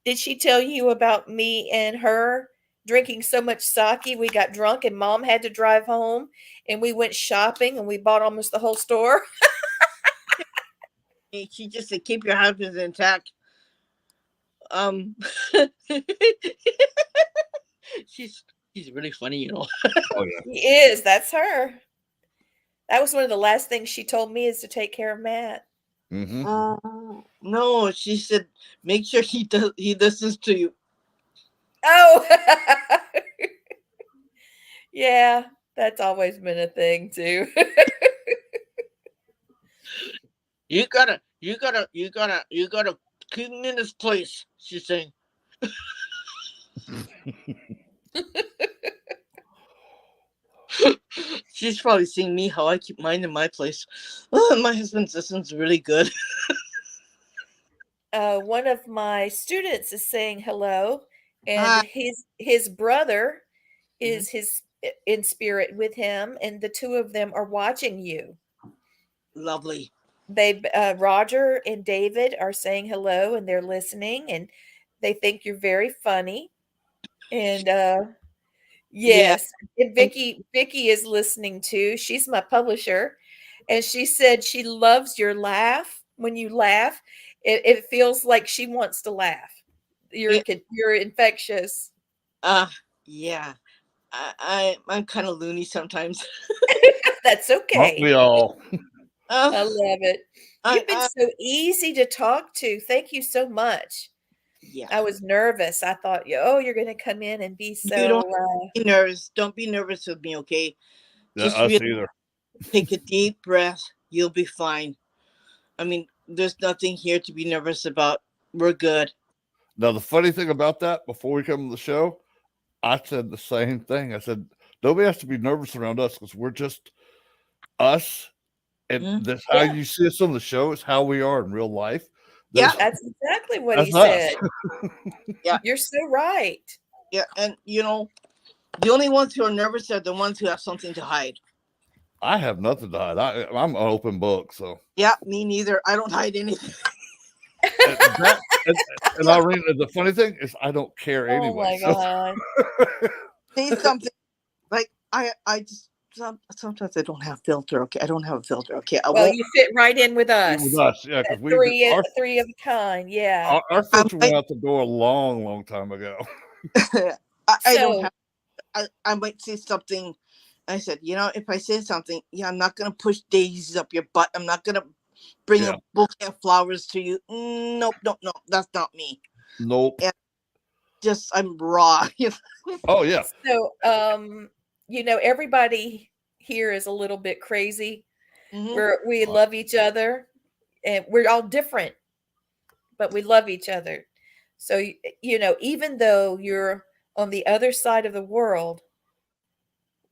Did she tell you about me and her drinking so much sake? We got drunk and Mom had to drive home, and we went shopping and we bought almost the whole store. She just said, keep your husband intact. Um, she's really funny, you know. Oh yeah. He is. That's her. That was one of the last things she told me is to take care of Matt. Mm-hmm. No, she said, make sure he listens to you. Oh, yeah. That's always been a thing too. You gotta keep him in his place. She's saying. She's probably seeing me how I keep mine in my place. My husband's listens really good. One of my students is saying hello, and Ah, his brother mhm. is his in spirit with him, and the two of them are watching you. Lovely. They Roger and David are saying hello, and they're listening, and they think you're very funny. And Yeah. yes, and And Vicky is listening too. She's my publisher, and she said she loves your laugh. When you laugh, it feels like she wants to laugh. yeah, You're infectious. uh yeah. I'm kind of loony sometimes. That's Aren't we okay. all? Uh, I love it. I You've been so easy to talk to. Thank you so much. yeah. I was nervous. I thought, oh, you're going to come in and be You don't so. be nervous. Don't be nervous with me, okay? Yeah, Just us really either. take a deep breath. You'll be fine. I mean, there's nothing here to be nervous about. We're good. Now the funny thing about that, before we come to the show, I said the same thing. I said nobody has to be nervous around us because we're just us, and Mhm. that's how Yeah, you see us on the show. Is how we are in real life. Yeah. that's exactly what he That's us. said. You're so right. Yeah, and you know, the only ones who are nervous are the ones who have something to hide. I have nothing to hide. I'm an open book. So Yeah, me neither. I don't hide anything. and that, and Irene, the funny thing is, I don't care Oh anyway. my So God. Say something like I just sometimes I don't have filter. Okay, I don't have a filter. Okay, I Well, won't. you fit right in with with us. us, yeah, because we Three of a kind. Yeah. our I filter went might. out the door a long time ago. I don't So have. I might say something. I said, you know, if I say something, yeah, I'm not gonna push daisies up your butt. I'm not gonna bring Yeah. a bouquet of flowers to you. Nope, that's not me. Nope. And just I'm raw. Oh yeah. so everybody here is a little bit crazy. Mhm. We love each other, and we're all different, but we love each other. So, even though you're on the other side of the world,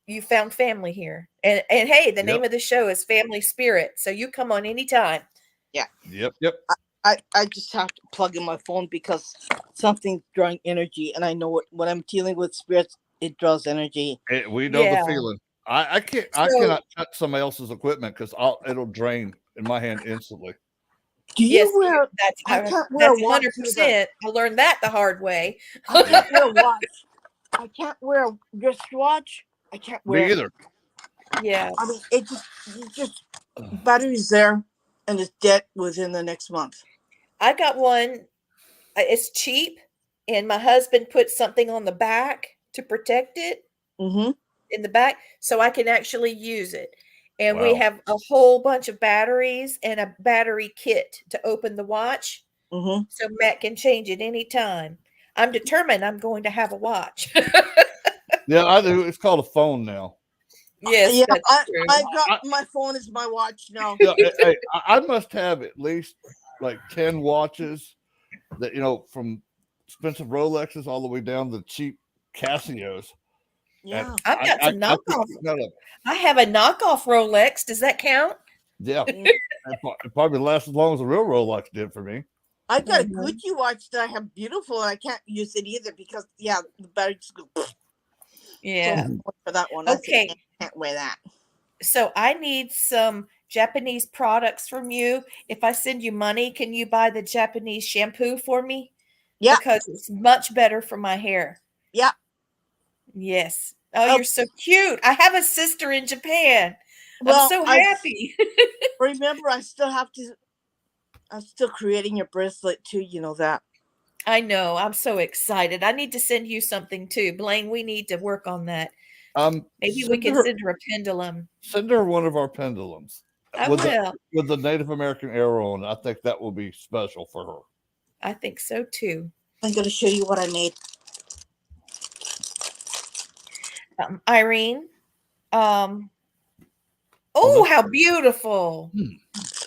you found family here. And hey, the name Yep. of the show is Family Spirit. So you come on anytime. Yep. Yep. I just have to plug in my phone because something's drawing energy, and I know when I'm dealing with spirits, it draws energy. We know the Yeah. feeling. I can't. I So- cannot touch somebody else's equipment because it'll drain in my hand instantly. Do you Yes, wear? I that's can't wear a watch 100%. I learned that the hard way. I can't wear a watch. I can't wear a wristwatch. I can't wear. Me either. Yeah. I mean, it just battery's there, and it's dead within the next month. I got one. It's cheap, and my husband put something on the back to protect it Mm-hmm. in the back so I can actually use it. And we Wow. have a whole bunch of batteries and a battery kit to open the watch Mm-hmm. so Matt can change it anytime. I'm determined I'm going to have a watch. Yeah, I do. It's called a phone now. Yes, Yeah, that's true. I got my phone is my watch now. Yeah, hey, I must have at least like 10 watches that from expensive Rolexes all the way down to cheap Casios. Yeah. I've got some I knockoff. keep none of them. I have a knockoff Rolex. Does that count? Yeah, it probably lasts as long as a real Rolex did for me. I got a Mhm. Gucci watch that I have beautiful, and I can't use it either because the battery just goes. Yeah. So for that one, I said, Okay. can't wear that. So I need some Japanese products from you. If I send you money, can you buy the Japanese shampoo for me? Yeah. Because it's much better for my hair. Yeah. Yes. Oh, Oh. you're so cute. I have a sister in Japan. Well, I'm so happy. Remember, I'm still creating your bracelet too. You know that. I know. I'm so excited. I need to send you something too. Blaine, we need to work on that. Maybe we can send her a pendulum. Send her one of our pendulums. I with will. with the Native American arrow on it. I think that will be special for her. I think so too. I'm going to show you what I made. Irene. Oh, how beautiful.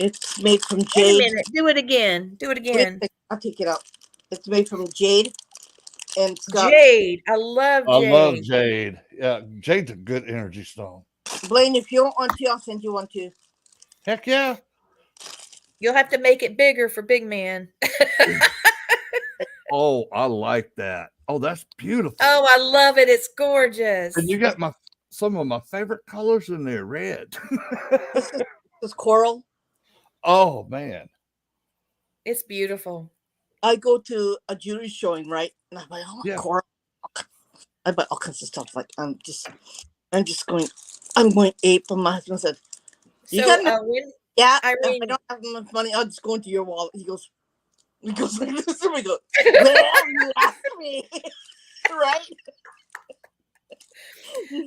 It's made from Wait a jade. minute. Do it again. Do it again. I'll take it out. It's made from jade, and it's got Jade. I love I jade. love jade. Yeah, jade's a good energy stone. Blaine. If you don't want to, I'll send you one too. Heck yeah. You'll have to make it bigger for big man. Oh, I like that. Oh, that's beautiful. Oh, I love it. It's gorgeous. And you got some of my favorite colors in there, red. This is coral. Oh man. It's beautiful. I go to a jewelry showing, right? And I'm like, oh, Yeah. coral. I buy all kinds of stuff. Like I'm going ape. And my husband said, "You So, got yeah. Irene- If I don't have enough money, I'll just go into your wallet." He goes like this, and we go, "Well, you asked me, right?"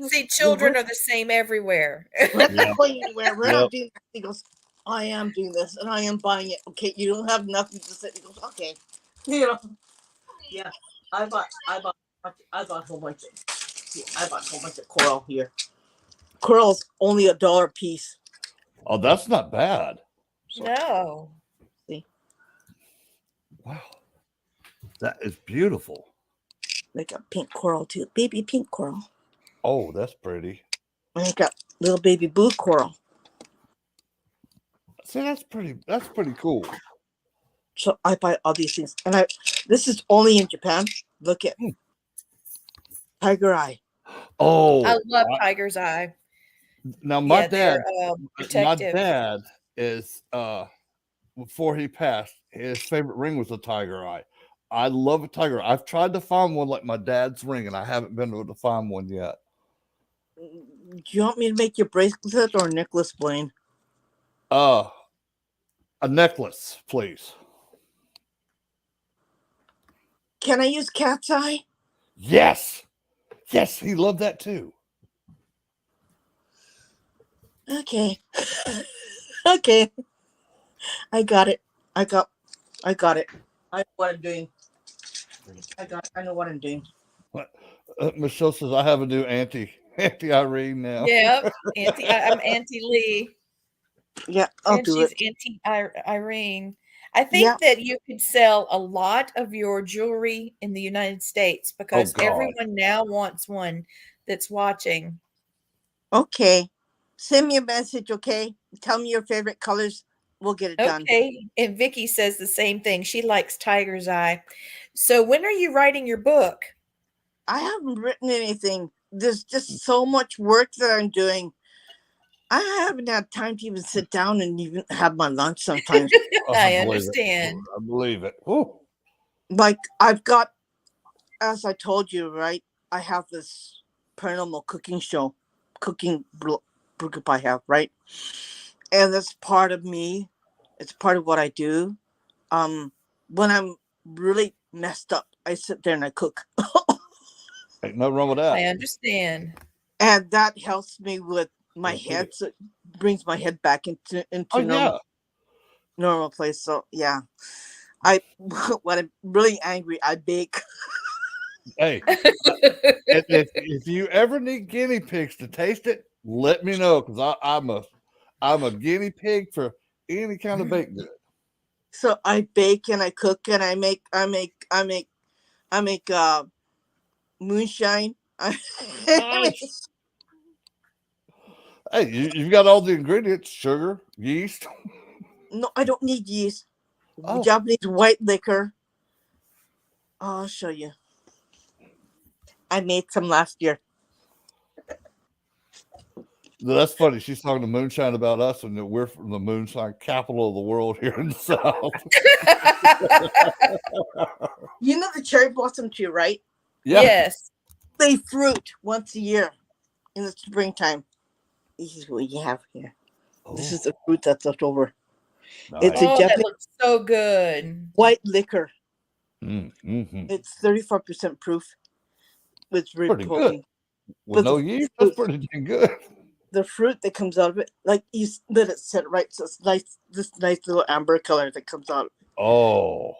see, children are the same everywhere. We're not going anywhere. We're Yep. not doing that. He goes, "I am doing this, and I am buying it." Okay, you don't have nothing to say. He goes, "Okay." You know. Yeah, I bought a whole bunch of coral here. Coral's only $1 a piece. Oh, that's not bad. No. Wow. That is beautiful. They got pink coral too, baby pink coral. Oh, that's pretty. And they got little baby blue coral. See, that's pretty cool. So I buy all these things, and this is only in Japan. Look at tiger eye. Oh, I love tiger's eye. now my Yeah, they're, my protective. dad is before he passed, his favorite ring was a tiger eye. I love a tiger eye. I've tried to find one like my dad's ring, and I haven't been able to find one yet. Do you want me to make your bracelet or necklace, Blaine? A necklace, please. Can I use cat's eye? Yes. Yes, he loved that too. Okay. Okay. I got it. I got it. I know what I'm doing. I know what I'm doing. Michelle says I have a new Auntie Irene now. Yep. I'm Auntie Lee. Yeah, I'll And do she's it. Auntie Irene. I think Yeah. that you could sell a lot of your jewelry in the United States Oh because God. everyone now wants one that's watching. Okay. Send me a message, okay? Tell me your favorite colors. We'll get it done. Okay. And Vicky says the same thing. She likes Tiger's Eye. So when are you writing your book? I haven't written anything. There's just so much work that I'm doing. I haven't had time to even sit down and even have my lunch sometimes. I believe it. understand. I believe it. Woo. Like, I've got, as I told you, right? I have this paranormal cooking show, cooking group I have, right? And that's part of me. It's part of what I do. When I'm really messed up, I sit there and I cook. Ain't nothing wrong with I that. understand. And that helps me with my Yes, it head. is. So it brings my head back into Oh yeah. normal place. So yeah. I when I'm really angry, I bake. Hey, and if you ever need guinea pigs to taste it, let me know because I'm a guinea pig for any kind of baked good. So I bake and I cook and I make moonshine. Nice. Hey, you've got all the ingredients: sugar, yeast. No, I don't need yeast. Oh, Japanese white liquor. I'll show you. I made some last year. that's funny. She's talking to moonshine about us, and that we're from the moonshine capital of the world here in the South. You know the cherry blossom tree, right? Yeah. Yes. They fruit once a year in the springtime. This is what you have here. This is the fruit that's left over. It's a Nice. Oh, that Japanese looks so good. white liquor. Mm-hmm. It's 34% proof. It's very Pretty good. potent. With But no yeast, that's pretty dang good. the fruit that comes out of it, like you let it sit right, so it's nice. This nice little amber color that comes out. Oh,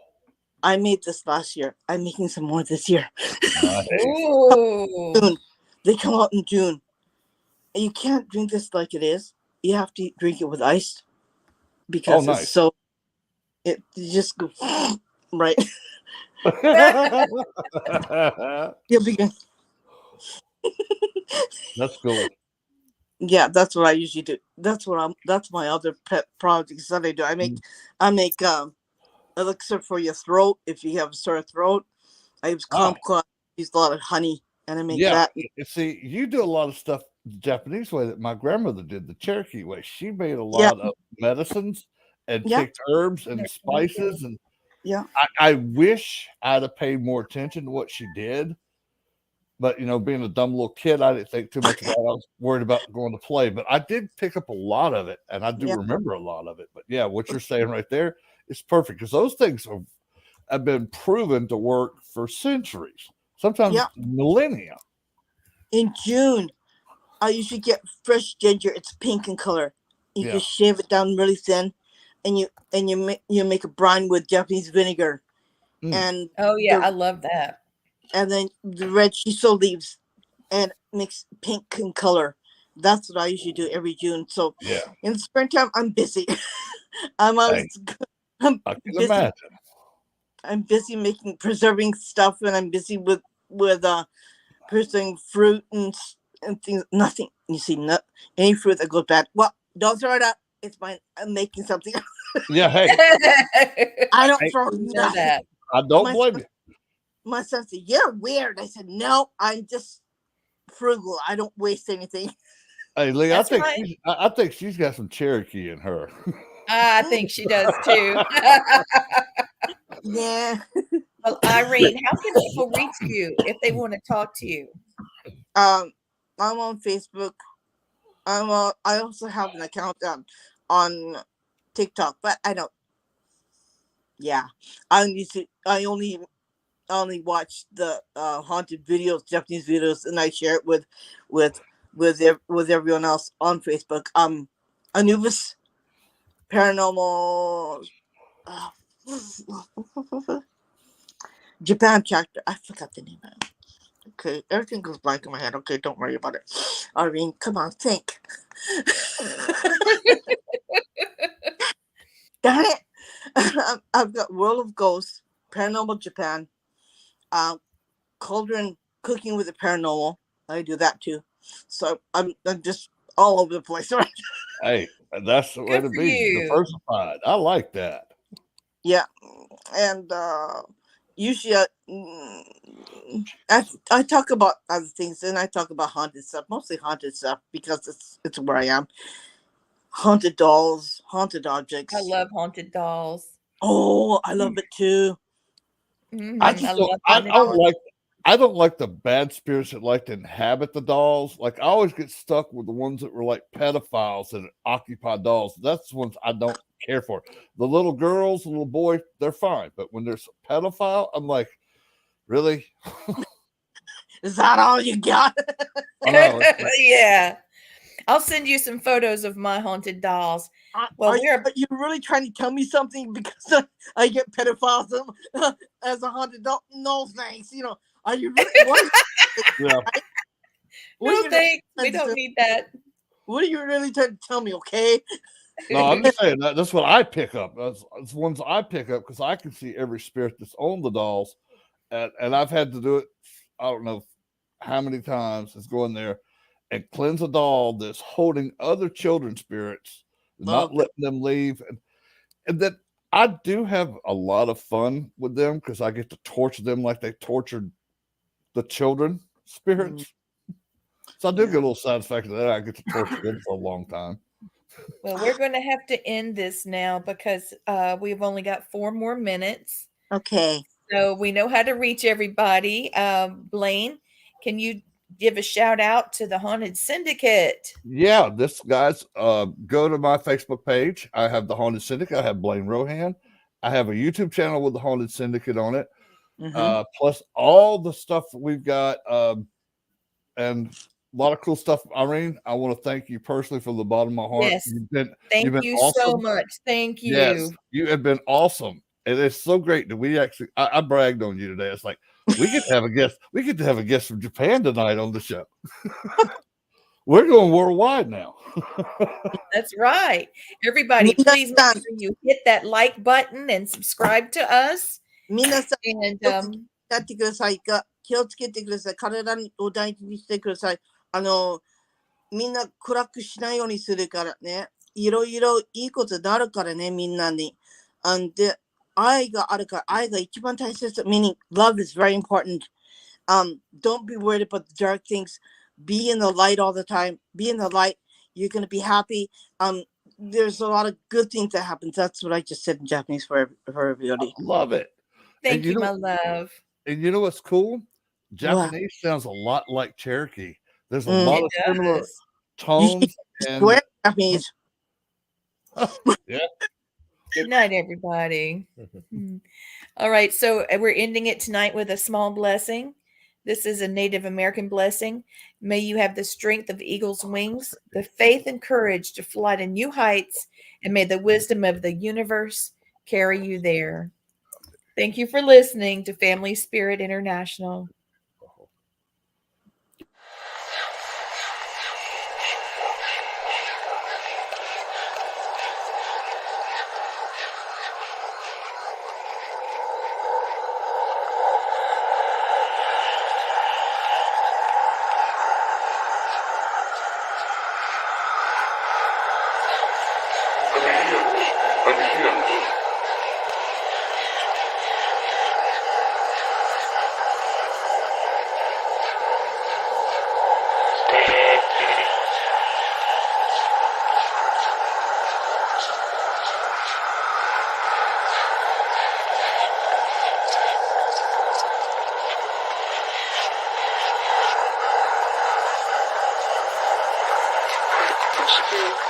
I made this last year. I'm making some more this year. nice. Ooh. June. They come out in June. And you can't drink this like it is. You have to drink it with ice because Oh, it's nice. so. It you just go right. You'll be good. That's cool. Yeah, that's what I usually do. That's my other pet projects that I do. I make elixir for your throat if you have a sore throat. I use Ah, kumquat, use a lot of honey, and I make yeah. that. See, you do a lot of stuff the Japanese way that my grandmother did, the Cherokee way. She made a Yeah, lot of medicines and yeah, picked herbs and spices. And yeah, I wish I'd have paid more attention to what she did. But, being a dumb little kid, I didn't think too much about it. I was worried about going to play. But I did pick up a lot of it, and I do yeah, remember a lot of it. But, yeah, what you're saying right there is perfect because those things have been proven to work for centuries, sometimes yeah. millennia. In June, I usually get fresh ginger. It's pink in color. You Yeah. just shave it down really thin, and you make a brine with Japanese vinegar, Mm. and Oh yeah, I love that. and then the red shiso leaves, and mix pink in color. That's what I usually do every June. So Yeah. in the springtime, I'm busy. I'm Hey, always I'm I can busy. imagine. I'm busy preserving stuff, and I'm busy with preserving fruit and things. Nothing. You see, any fruit that goes bad. Well, don't throw it out. It's mine. I'm making something. Yeah. Hey, I don't hey, throw Love nothing. that. I don't My blame you. my son said, "You're weird." I said, "No, I'm just frugal. I don't waste anything." Hey, Lee, That's right. I think she's got some Cherokee in her. I think she does too. Yeah. Well, Irene, how can people reach you if they want to talk to you? I'm on Facebook. I also have an account on TikTok, but I don't. Yeah, I only watch the haunted videos, Japanese videos, and I share it with with everyone else on Facebook. Anubis Paranormal uh, Japan chapter. I forgot the name of it. Okay, everything goes blank in my head. Okay, don't worry about it. Irene, come on, think. Darn it. I've got World of Ghosts, Paranormal Japan, Cauldron Cooking with the Paranormal. I do that too. So I'm just all over the place, right? Hey, that's the way Good to for be. you. Diversified. I like that. Yeah, and usually I talk about other things, and I talk about haunted stuff, mostly haunted stuff because it's where I am. Haunted dolls, haunted objects. I love haunted dolls. Oh, I love it too. I I just love I haunted don't dolls. like I don't like the bad spirits that like to inhabit the dolls. Like I always get stuck with the ones that were like pedophiles that occupy dolls. That's the ones I don't care for. The little girls, the little boy, they're fine. But when there's a pedophile, I'm like, really? Is that all you got? I know. It's like, Yeah. I'll send you some photos of my haunted dolls. Well, are you really trying to tell me something because I get pedophiles as a haunted doll? No, thanks. Are you really? yeah. no thanks. We don't need that. What are you really trying to tell me? Okay. No, I'm just saying that's what I pick up. That's ones I pick up because I can see every spirit that's on the dolls, and I've had to do it. I don't know how many times is go in there and cleanse a doll that's holding other children's spirits, not letting them leave, and then I do have a lot of fun with them because I get to torture them like they tortured the children spirits. So I do get a little satisfaction that I get to torture them for a long time. Well, we're going to have to end this now because we've only got 4 more minutes. Okay. So we know how to reach everybody. Blane, can you give a shout out to the Haunted Syndicate? Yeah, this guys, go to my Facebook page. I have the Haunted Syndicate. I have Blane Rohan. I have a YouTube channel with the Haunted Syndicate on it. Plus all the stuff that we've got, and a lot of cool stuff. Irene, I want to thank you personally from the bottom of my heart. Yes. You've been you awesome. so much. Thank you. Yes, you have been awesome. And it's so great that we actually I bragged on you today. It's like we get to have a guest. We get to have a guest from Japan tonight on the show. We're going worldwide now. That's right. Everybody, please make sure you hit that like button and subscribe to us. 皆さん、 And やってくださいが、気をつけてください。体を大事にしてください。みんな暗くしないようにするからね。いろいろいいことになるからね、みんなに。で、愛があるから、愛が一番大切。Meaning, love is very important. Don't be worried about the dark things. Be in the light all the time. Be in the light. You're going to be happy. There's a lot of good things that happen. That's what I just said in Japanese for everybody. I love it. Thank you, my love. And you know what's cool? Japanese sounds a lot like Cherokee. There's a lot of similar tones. And Japanese. Yeah. Good night, everybody. All right, so we're ending it tonight with a small blessing. This is a Native American blessing. May you have the strength of eagle's wings, the faith and courage to fly to new heights, and may the wisdom of the universe carry you there. Thank you for listening to Family Spirit International. Spirit